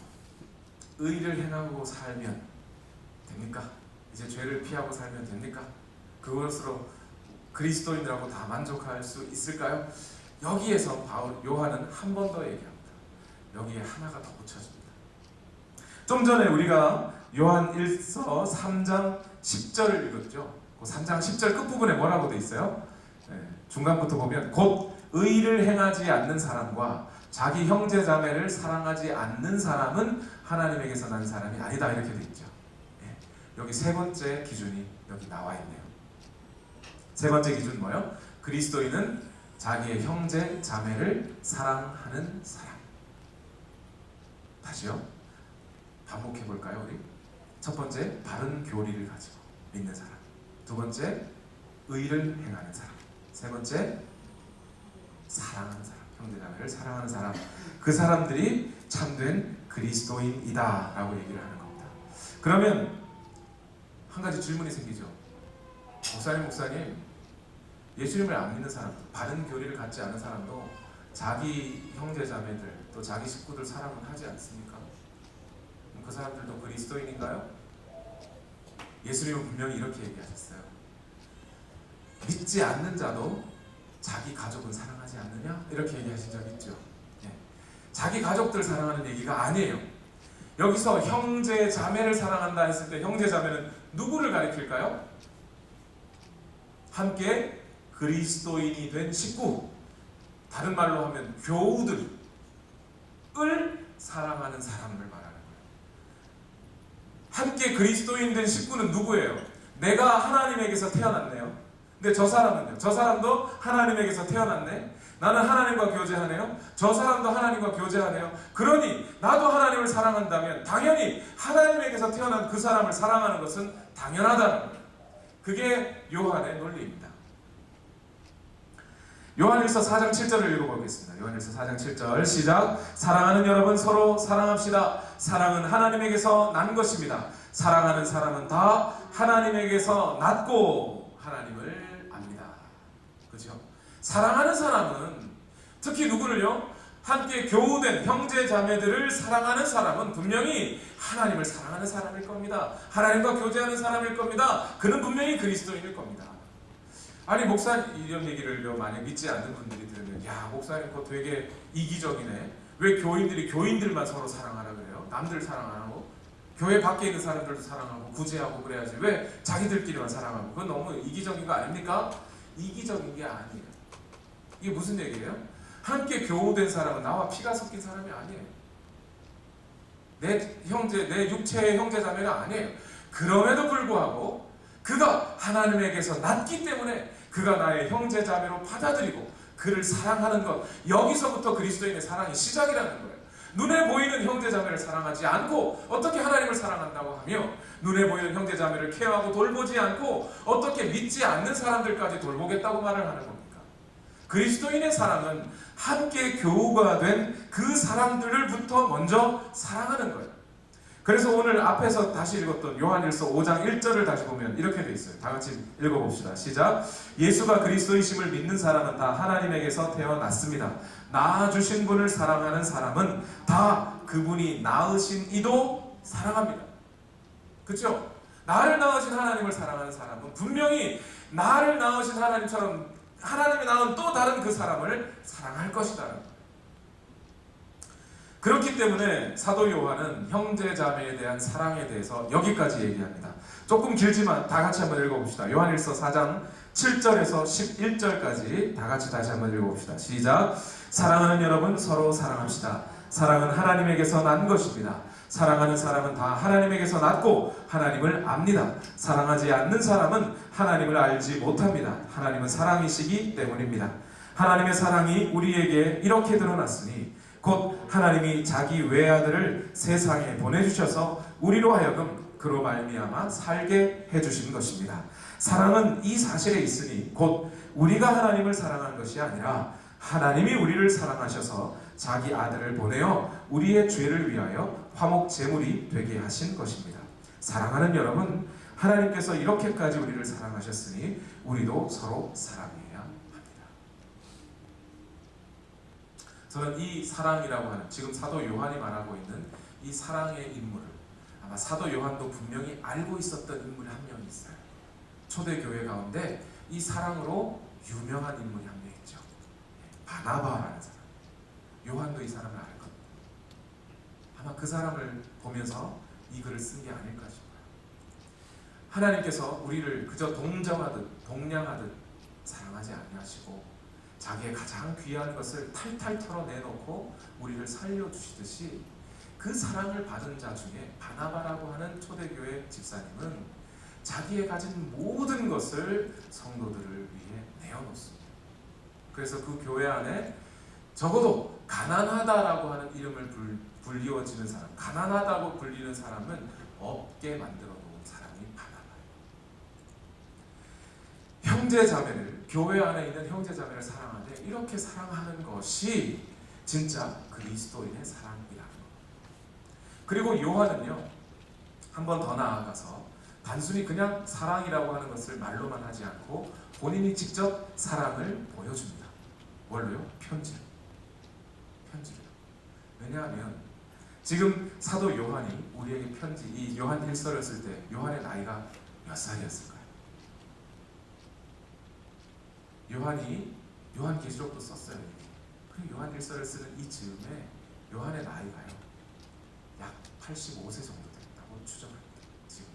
의를 행하고 살면 됩니까? 이제 죄를 피하고 살면 됩니까? 그것으로 그리스도인이라고 다 만족할 수 있을까요? 여기에서 요한은 한 번 더 얘기합니다. 여기에 하나가 더 붙여집니다. 좀 전에 우리가 요한 1서 3장 10절을 읽었죠. 그 3장 10절 끝부분에 뭐라고 돼 있어요? 중간부터 보면 곧 의를 행하지 않는 사람과 자기 형제 자매를 사랑하지 않는 사람은 하나님에게서 난 사람이 아니다, 이렇게 돼 있죠. 여기 세 번째 기준이 여기 나와 있네요. 세 번째 기준 뭐예요? 그리스도인은 자기의 형제 자매를 사랑하는 사람. 다시요. 반복해 볼까요, 우리? 첫 번째, 바른 교리를 가지고 믿는 사람. 두 번째, 의를 행하는 사람. 세 번째, 사랑하는 사람. 형제 자매를 사랑하는 사람. 그 사람들이 참된 그리스도인이다 라고 얘기를 하는 겁니다. 그러면 한 가지 질문이 생기죠. 목사님, 예수님을 안 믿는 사람도, 바른 교리를 갖지 않은 사람도 자기 형제 자매들 또 자기 식구들 사랑은 하지 않습니까? 그 사람들도 그리스도인인가요? 예수님은 분명히 이렇게 얘기하셨어요. 믿지 않는 자도 자기 가족은 사랑하지 않느냐? 이렇게 얘기하신 적 있죠. 자기 가족들 사랑하는 얘기가 아니에요. 여기서 형제 자매를 사랑한다 했을 때 형제 자매는 누구를 가리킬까요? 함께 그리스도인이 된 식구, 다른 말로 하면 교우들을 사랑하는 사람을 말하는 거예요. 함께 그리스도인 된 식구는 누구예요? 내가 하나님에게서 태어났네요. 근데 저 사람은요? 저 사람도 하나님에게서 태어났네? 나는 하나님과 교제하네요? 저 사람도 하나님과 교제하네요? 그러니 나도 하나님을 사랑한다면 당연히 하나님에게서 태어난 그 사람을 사랑하는 것은 당연하다는 거예요. 그게 요한의 논리입니다. 요한일서 4장 7절을 읽어보겠습니다. 요한일서 4장 7절 시작. 사랑하는 여러분, 서로 사랑합시다. 사랑은 하나님에게서 난 것입니다. 사랑하는 사람은 다 하나님에게서 났고 하나님을 압니다. 그렇죠? 사랑하는 사람은 특히 누구를요? 함께 교우된 형제 자매들을 사랑하는 사람은 분명히 하나님을 사랑하는 사람일 겁니다. 하나님과 교제하는 사람일 겁니다. 그는 분명히 그리스도인일 겁니다. 아니, 목사님 이런 얘기를 많이 믿지 않는 분들이 들으면, 야, 목사님 그거 되게 이기적이네. 왜 교인들이 교인들만 서로 사랑하라 그래요? 남들 사랑 안 하고 교회 밖에 있는 사람들도 사랑하고 구제하고 그래야지 왜 자기들끼리만 사랑하고? 그건 너무 이기적인 거 아닙니까? 이기적인 게 아니에요. 이게 무슨 얘기예요? 함께 교우된 사람은 나와 피가 섞인 사람이 아니에요. 내 형제, 내 육체의 형제 자매가 아니에요. 그럼에도 불구하고 그가 하나님에게서 났기 때문에 그가 나의 형제 자매로 받아들이고 그를 사랑하는 것, 여기서부터 그리스도인의 사랑이 시작이라는 거예요. 눈에 보이는 형제 자매를 사랑하지 않고 어떻게 하나님을 사랑한다고 하며, 눈에 보이는 형제 자매를 케어하고 돌보지 않고 어떻게 믿지 않는 사람들까지 돌보겠다고 말을 하는 겁니까? 그리스도인의 사랑은 함께 교우가 된 그 사람들을부터 먼저 사랑하는 거예요. 그래서 오늘 앞에서 다시 읽었던 요한일서 5장 1절을 다시 보면 이렇게 돼 있어요. 다 같이 읽어봅시다. 시작. 예수가 그리스도이심을 믿는 사람은 다 하나님에게서 태어났습니다. 낳아주신 분을 사랑하는 사람은 다 그분이 낳으신 이도 사랑합니다. 그렇죠? 나를 낳으신 하나님을 사랑하는 사람은 분명히 나를 낳으신 하나님처럼 하나님이 낳은 또 다른 그 사람을 사랑할 것이다. 그렇기 때문에 사도 요한은 형제 자매에 대한 사랑에 대해서 여기까지 얘기합니다. 조금 길지만 다 같이 한번 읽어봅시다. 요한일서 4장 7절에서 11절까지 다 같이 다시 한번 읽어봅시다. 시작. 사랑하는 여러분, 서로 사랑합시다. 사랑은 하나님에게서 난 것입니다. 사랑하는 사람은 다 하나님에게서 났고 하나님을 압니다. 사랑하지 않는 사람은 하나님을 알지 못합니다. 하나님은 사랑이시기 때문입니다. 하나님의 사랑이 우리에게 이렇게 드러났으니 곧 하나님이 자기 외아들을 세상에 보내주셔서 우리로 하여금 그로 말미암아 살게 해주신 것입니다. 사랑은 이 사실에 있으니 곧 우리가 하나님을 사랑한 것이 아니라 하나님이 우리를 사랑하셔서 자기 아들을 보내어 우리의 죄를 위하여 화목 제물이 되게 하신 것입니다. 사랑하는 여러분, 하나님께서 이렇게까지 우리를 사랑하셨으니 우리도 서로 사랑해야 합니다. 저는 이 사랑이라고 하는, 지금 사도 요한이 말하고 있는 이 사랑의 인물을 아마 사도 요한도 분명히 알고 있었던 인물이 한 명 있어요. 초대교회 가운데 이 사랑으로 유명한 인물이 한 명 있죠. 바나바라는 사람. 요한도 이 사람을 알 겁니다. 아마 그 사람을 보면서 이 글을 쓴 게 아닐까 싶어요. 하나님께서 우리를 그저 동정하듯 동냥하듯 사랑하지 아니하시고 자기의 가장 귀한 것을 탈탈 털어내놓고 우리를 살려주시듯이 그 사랑을 받은 자 중에 바나바라고 하는 초대교회 집사님은 자기의 가진 모든 것을 성도들을 위해 내어놓습니다. 그래서 그 교회 안에 적어도 가난하다라고 하는 이름을 불리워지는 사람, 가난하다고 불리는 사람은 없게 만들어 놓은 사람이 바나바예요. 형제 자매를, 교회 안에 있는 형제 자매를 사랑하되 이렇게 사랑하는 것이 진짜 그리스도인의 사랑이라는 것. 그리고 요한은요, 한 번 더 나아가서 단순히 그냥 사랑이라고 하는 것을 말로만 하지 않고 본인이 직접 사랑을 보여줍니다. 뭘로요? 편지로. 왜냐하면 지금 사도 요한이 우리에게 편지, 이 요한 1서를 쓸 때 요한의 나이가 몇 살이었을까요? 요한 계시록도 썼어요. 그리고 요한 1서를 쓰는 이 즈음에 요한의 나이가요 약 85세 정도 됐다고 추정합니다. 지금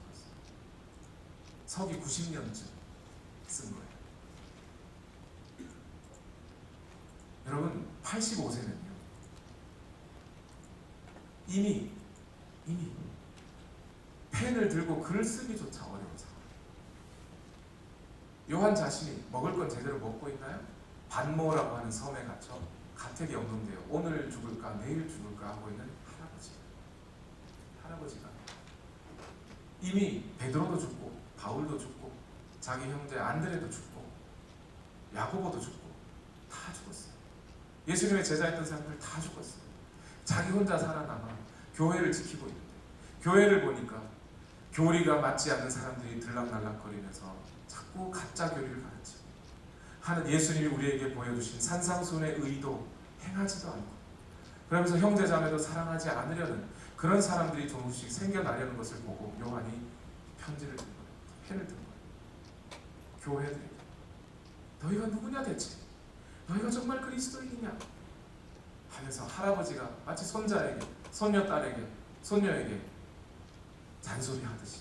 서기 90년쯤 쓴 거예요. 여러분 85세면요 이미 펜을 들고 글을 쓰기조차 어려운 상황. 요한 자신이 먹을 건 제대로 먹고 있나요? 반모라고 하는 섬에 갇혀 가택이 없는데요. 오늘 죽을까 내일 죽을까 하고 있는 할아버지가 이미 베드로도 죽고 바울도 죽고 자기 형제 안드레도 죽고 야고보도 죽고 다 죽었어요. 예수님의 제자였던 사람들 다 죽었어요. 자기 혼자 살아남아 교회를 지키고 있는데 교회를 보니까 교리가 맞지 않는 사람들이 들락날락거리면서 자꾸 가짜 교리를 가르치고 하는 예수님이 우리에게 보여주신 산상수훈의 의도 행하지도 않고 그러면서 형제자매도 사랑하지 않으려는 그런 사람들이 조금씩 생겨나려는 것을 보고 요한이 편지를 든 거예요. 펜을 든 거예요. 교회들에게 너희가 누구냐 대체? 너희가 정말 그리스도인이냐? 하면서 할아버지가 마치 손자에게 손녀딸에게 손녀에게 잔소리하듯이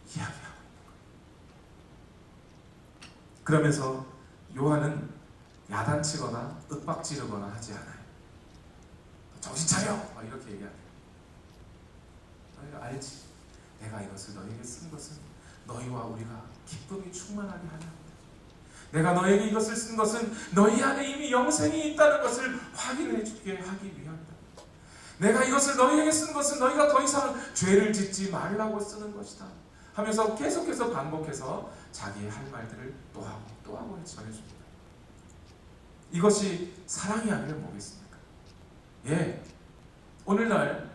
이야기하고 있는 거예요. 그러면서 요한은 야단치거나 윽박지르거나 하지 않아요. 정신 차려! 막 이렇게 얘기하네요. 너희가 알지? 내가 이것을 너희에게 쓴 것은 너희와 우리가 기쁨이 충만하게 하려고. 내가 너에게 이것을 쓴 것은 너희 안에 이미 영생이 있다는 것을 확인해 주게 하기 위함이다. 내가 이것을 너희에게 쓴 것은 너희가 더 이상 죄를 짓지 말라고 쓰는 것이다. 하면서 계속해서 반복해서 자기의 할 말들을 또 하고 또 하고 전해줍니다. 이것이 사랑이 아니면 뭐겠습니까? 예, 오늘날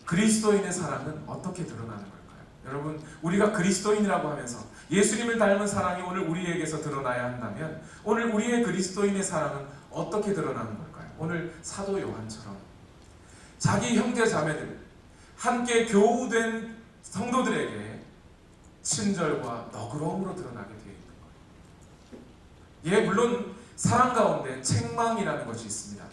그리스도인의 사랑은 어떻게 드러나는 걸까요? 여러분, 우리가 그리스도인이라고 하면서 예수님을 닮은 사랑이 오늘 우리에게서 드러나야 한다면 오늘 우리의 그리스도인의 사랑은 어떻게 드러나는 걸까요? 오늘 사도 요한처럼 자기 형제 자매들 함께 교우된 성도들에게 친절과 너그러움으로 드러나게 되어 있는 거예요. 예, 물론 사랑 가운데 책망이라는 것이 있습니다.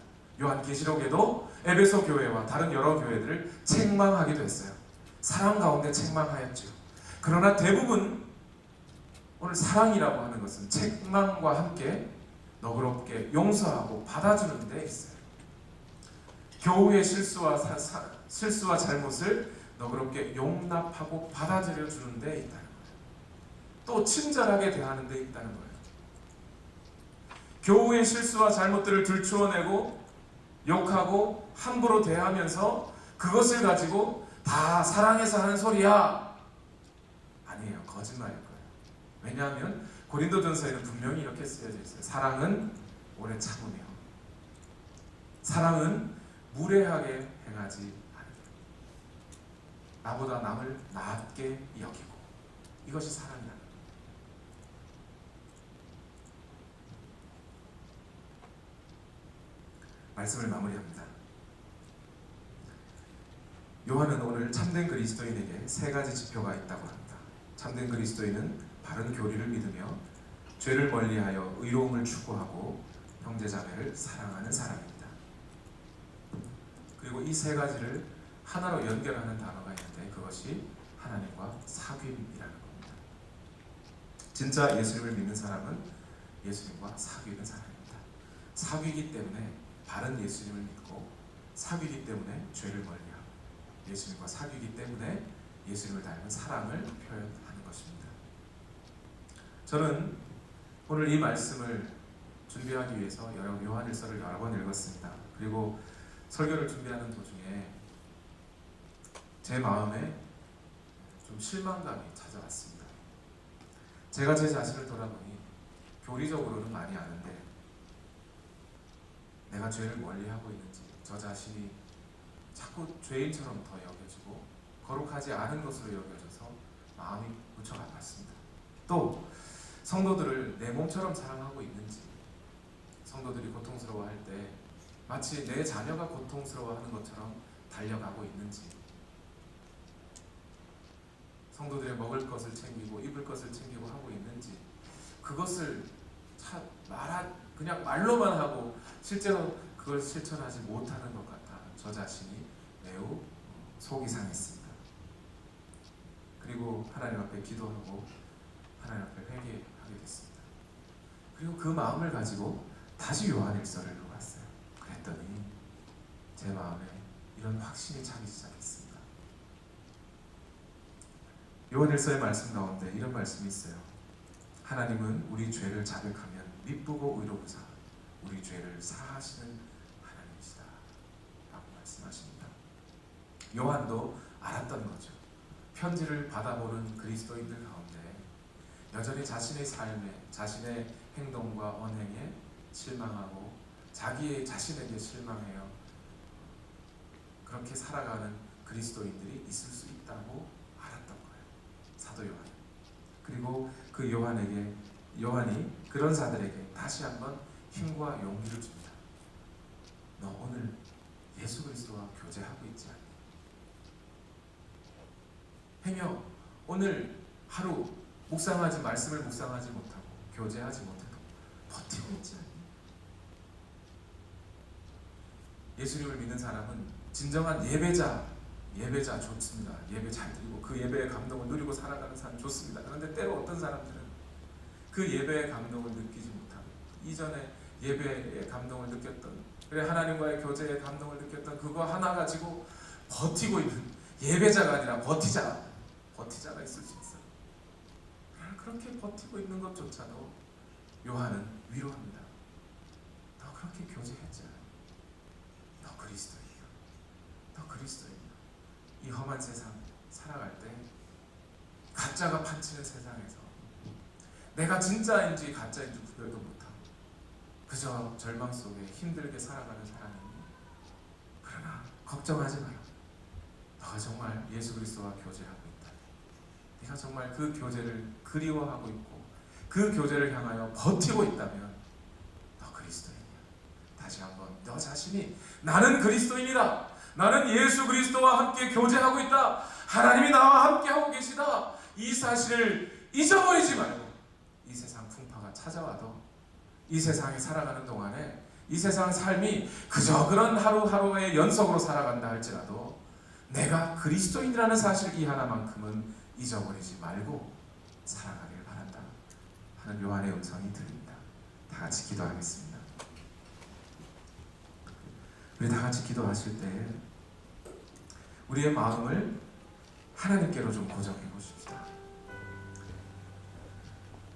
요한계시록에도 에베소 교회와 다른 여러 교회들을 책망하기도 했어요. 사랑 가운데 책망하였죠. 그러나 대부분 오늘 사랑이라고 하는 것은 책망과 함께 너그럽게 용서하고 받아주는 데 있어요. 교우의 실수와 잘못을 너그럽게 용납하고 받아들여 주는 데 있다는 거예요. 또 친절하게 대하는 데 있다는 거예요. 교우의 실수와 잘못들을 들추어내고 욕하고 함부로 대하면서 그것을 가지고 다 사랑해서 하는 소리야. 아니에요. 거짓말일 거예요. 왜냐하면 고린도전서에는 분명히 이렇게 쓰여져 있어요. 사랑은 오래 참으며 사랑은 무례하게 행하지 않으며 나보다 남을 낮게 여기고 이것이 사랑이라는 거예요. 말씀을 마무리합니다. 요한은 오늘 참된 그리스도인에게 세 가지 지표가 있다고 합니다. 참된 그리스도인은 바른 교리를 믿으며 죄를 멀리하여 의로움을 추구하고 형제자매를 사랑하는 사람입니다. 그리고 이 세 가지를 하나로 연결하는 단어가 있는데 그것이 하나님과 사귐이라는 겁니다. 진짜 예수님을 믿는 사람은 예수님과 사귀는 사람입니다. 사귀기 때문에 바른 예수님을 믿고 사귀기 때문에 죄를 멀리하고 예수님과 사귀기 때문에 예수님을 닮은 사랑을 표현하는 것입니다. 저는 오늘 이 말씀을 준비하기 위해서 요한일서를 여러 번 읽었습니다. 그리고 설교를 준비하는 도중에 제 마음에 좀 실망감이 찾아왔습니다. 제가 제 자신을 돌아보니 교리적으로는 많이 아는데 내가 죄를 멀리하고 있는지 저 자신이 자꾸 죄인처럼 더 여겨지고 거룩하지 않은 것으로 여겨져서 마음이 무척 아팠습니다. 또 성도들을 내 몸처럼 사랑하고 있는지 성도들이 고통스러워할 때 마치 내 자녀가 고통스러워하는 것처럼 달려가고 있는지 성도들의 먹을 것을 챙기고 입을 것을 챙기고 하고 있는지 그것을 그냥 말로만 하고 실제로 그걸 실천하지 못하는 것 같아 저 자신이 매우 속이 상했습니다. 그리고 하나님 앞에 기도하고 하나님 앞에 회개하게 됐습니다. 그리고 그 마음을 가지고 다시 요한일서를 읽어봤어요. 그랬더니 제 마음에 이런 확신이 차기 시작했습니다. 요한일서의 말씀 가운데 이런 말씀이 있어요. 하나님은 우리 죄를 자백하면 미쁘고 의로우사 우리 죄를 사하시는 하나님이시다 라고 말씀하십니다. 요한도 알았던 거죠. 편지를 받아보는 그리스도인들 가운데 여전히 자신의 삶에, 자신의 행동과 언행에 실망하고 자기의 자신에게 실망해요. 그렇게 살아가는 그리스도인들이 있을 수 있다고 알았던 거예요. 사도 요한. 그리고 그 요한이 그런 자들에게 다시 한번 힘과 용기를 줍니다. 너 오늘 예수 그리스도와 교제하고 있지 않니? 행여 오늘 하루 말씀을 묵상하지 못하고 교제하지 못해도 버티고 있지 않니? 예수님을 믿는 사람은 진정한 예배자 좋습니다. 예배 잘 드리고 그 예배의 감동을 누리고 살아가는 사람 좋습니다. 그런데 때로 어떤 사람들은 그 예배의 감동을 느끼지 못하고 이전에 예배의 감동을 느꼈던, 그래 하나님과의 교제의 감동을 느꼈던 그거 하나 가지고 버티고 있는 예배자가 아니라 버티자가 있을 수 있어요. 그렇게 버티고 있는 것조차도 요한은 위로합니다. 너 그렇게 교제했잖아. 너 그리스도인이야. 이 험한 세상 살아갈 때 가짜가 판치는 세상에서 내가 진짜인지 가짜인지 구별도 못하고 그저 절망 속에 힘들게 살아가는 사람이니, 그러나 걱정하지 마라. 너가 정말 예수 그리스도와 교제하고 있다. 네가 정말 그 교제를 그리워하고 있고 그 교제를 향하여 버티고 있다면 너 그리스도인이야. 다시 한번 너 자신이 나는 그리스도인이다. 나는 예수 그리스도와 함께 교제하고 있다. 하나님이 나와 함께하고 계시다. 이 사실을 잊어버리지 말고 이 세상 풍파가 찾아와도 이 세상에 살아가는 동안에 이 세상 삶이 그저 그런 하루하루의 연속으로 살아간다 할지라도 내가 그리스도인이라는 사실 이 하나만큼은 잊어버리지 말고 살아가길 바란다 하는 요한의 음성이 들립니다. 다 같이 기도하겠습니다. 우리 다 같이 기도하실 때 우리의 마음을 하나님께로 좀 고정해 보십시다.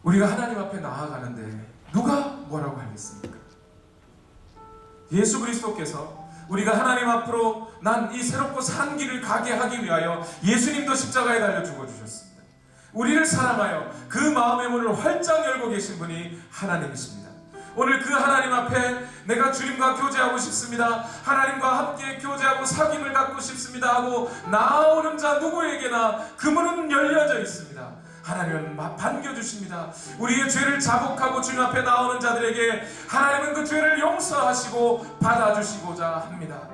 우리가 하나님 앞에 나아가는데 누가 뭐라고 하겠습니까? 예수 그리스도께서 우리가 하나님 앞으로 난 이 새롭고 산 길을 가게 하기 위하여 예수님도 십자가에 달려 죽어주셨습니다. 우리를 사랑하여 그 마음의 문을 활짝 열고 계신 분이 하나님이십니다. 오늘 그 하나님 앞에 내가 주님과 교제하고 싶습니다, 하나님과 함께 교제하고 사귐을 갖고 싶습니다 하고 나오는 자 누구에게나 그 문은 열려져 있습니다. 하나님은 반겨주십니다. 우리의 죄를 자복하고 주님 앞에 나오는 자들에게 하나님은 그 죄를 용서하시고 받아주시고자 합니다.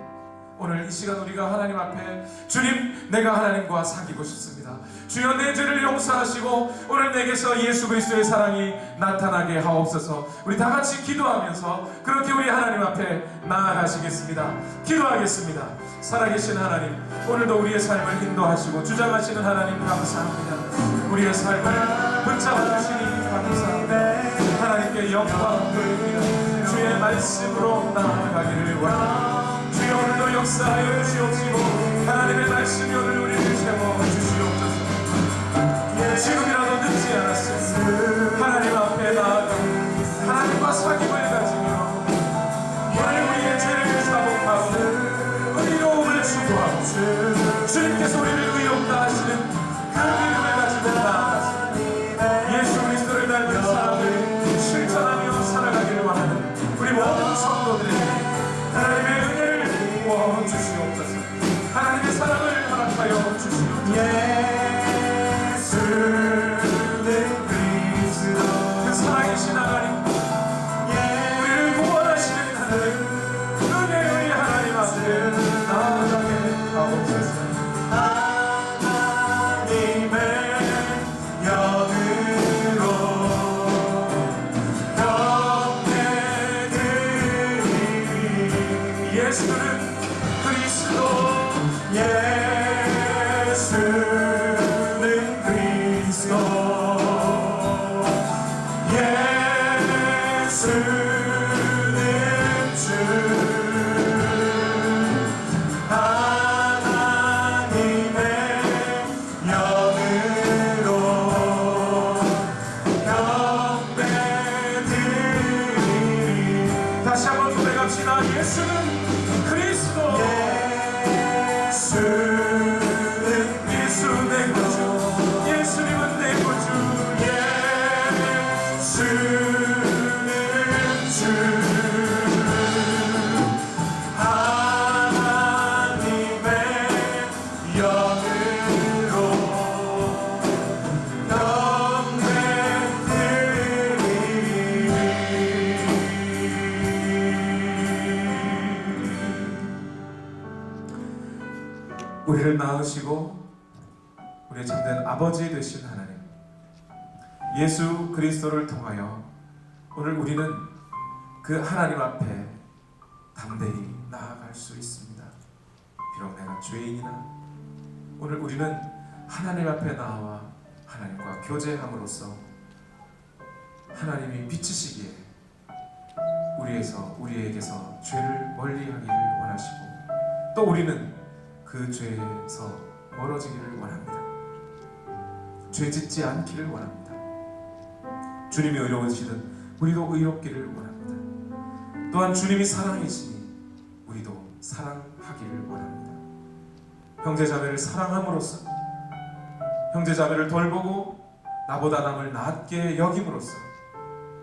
오늘 이 시간 우리가 하나님 앞에 주님, 내가 하나님과 사귀고 싶습니다. 주여 내 죄를 용서하시고 오늘 내게서 예수 그리스도의 사랑이 나타나게 하옵소서. 우리 다 같이 기도하면서 그렇게 우리 하나님 앞에 나아가시겠습니다. 기도하겠습니다. 살아계신 하나님, 오늘도 우리의 삶을 인도하시고 주장하시는 하나님 감사합니다. 우리의 삶을 붙잡아 주시니 감사합니다. 하나님께 영광 돌립니다. 주의 말씀으로 나아가기를 원합니다. 주여 오늘도 역사하여 주시옵시고 하나님의 말씀이 오늘 우리를 채워주시옵소서. 지금이라도 늦지 않았습니다. 하나님 앞에 나아가 하나님과 사귐을 가지며 오늘 우리의 죄를 사복하고 의로움을 추구하고 주님께서 우리를 의롭다 하시는 그 믿음을 가지고 나아가서 예수 그리스도를 닮은 사랑을 실천하며 살아가기를 원하는 우리 모든 성도들에게 하나님의 은혜를 부어 주시옵소서. 하나님의 사랑을 허락하여 주시옵소서. 예수는 그리스도 그 살아계신 하나님, 우리를 구원하시는 하나님, 은혜의 하나님 앞에 나아가게 하옵소서. 하나님의 영으로 경배드리니 예수는 그리스도, 예수는 그리스도, 예수 그리스도 예수 내 구주 예수님은 내 구주 예수는 주 하나님의 영으로 우리를 낳으시고 우리의 참된 아버지 되신 하나님 예수 그리스도를 통하여 오늘 우리는 그 하나님 앞에 담대히 나아갈 수 있습니다. 비록 내가 죄인이나 오늘 우리는 하나님 앞에 나와 하나님과 교제함으로써 하나님이 비추시기에 우리에게서 죄를 멀리하기를 원하시고 또 우리는 그 죄에서 멀어지기를 원합니다. 죄 짓지 않기를 원합니다. 주님이 의로우시듯 우리도 의롭기를 원합니다. 또한 주님이 사랑이시니 우리도 사랑하기를 원합니다. 형제자매를 사랑함으로써 형제자매를 돌보고 나보다 남을 낮게 여김으로써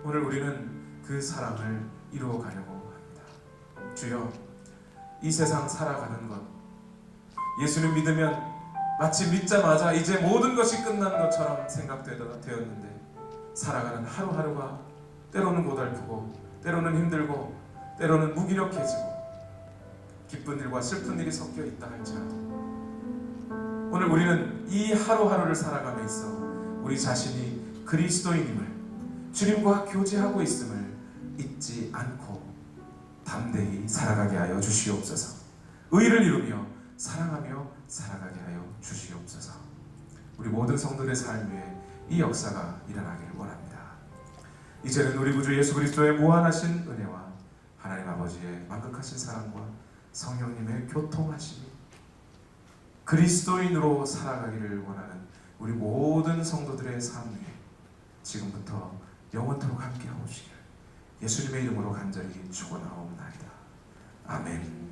오늘 우리는 그 사랑을 이루어가려고 합니다. 주여, 이 세상 살아가는 것 예수를 믿으면 마치 믿자마자 이제 모든 것이 끝난 것처럼 생각되었는데 살아가는 하루하루가 때로는 고달프고 때로는 힘들고 때로는 무기력해지고 기쁜 일과 슬픈 일이 섞여 있다 할지라도 오늘 우리는 이 하루하루를 살아감에 있어 우리 자신이 그리스도인임을 주님과 교제하고 있음을 잊지 않고 담대히 살아가게 하여 주시옵소서. 의를 이루며 사랑하며 살아가게 하여 주시옵소서. 우리 모든 성도들의 삶 위에 이 역사가 일어나기를 원합니다. 이제는 우리 구주 예수 그리스도의 무한하신 은혜와 하나님 아버지의 만극하신 사랑과 성령님의 교통하심이 그리스도인으로 살아가기를 원하는 우리 모든 성도들의 삶 위에 지금부터 영원토록 함께 하옵시기를 예수님의 이름으로 간절히 축원하옵나이다. 아멘.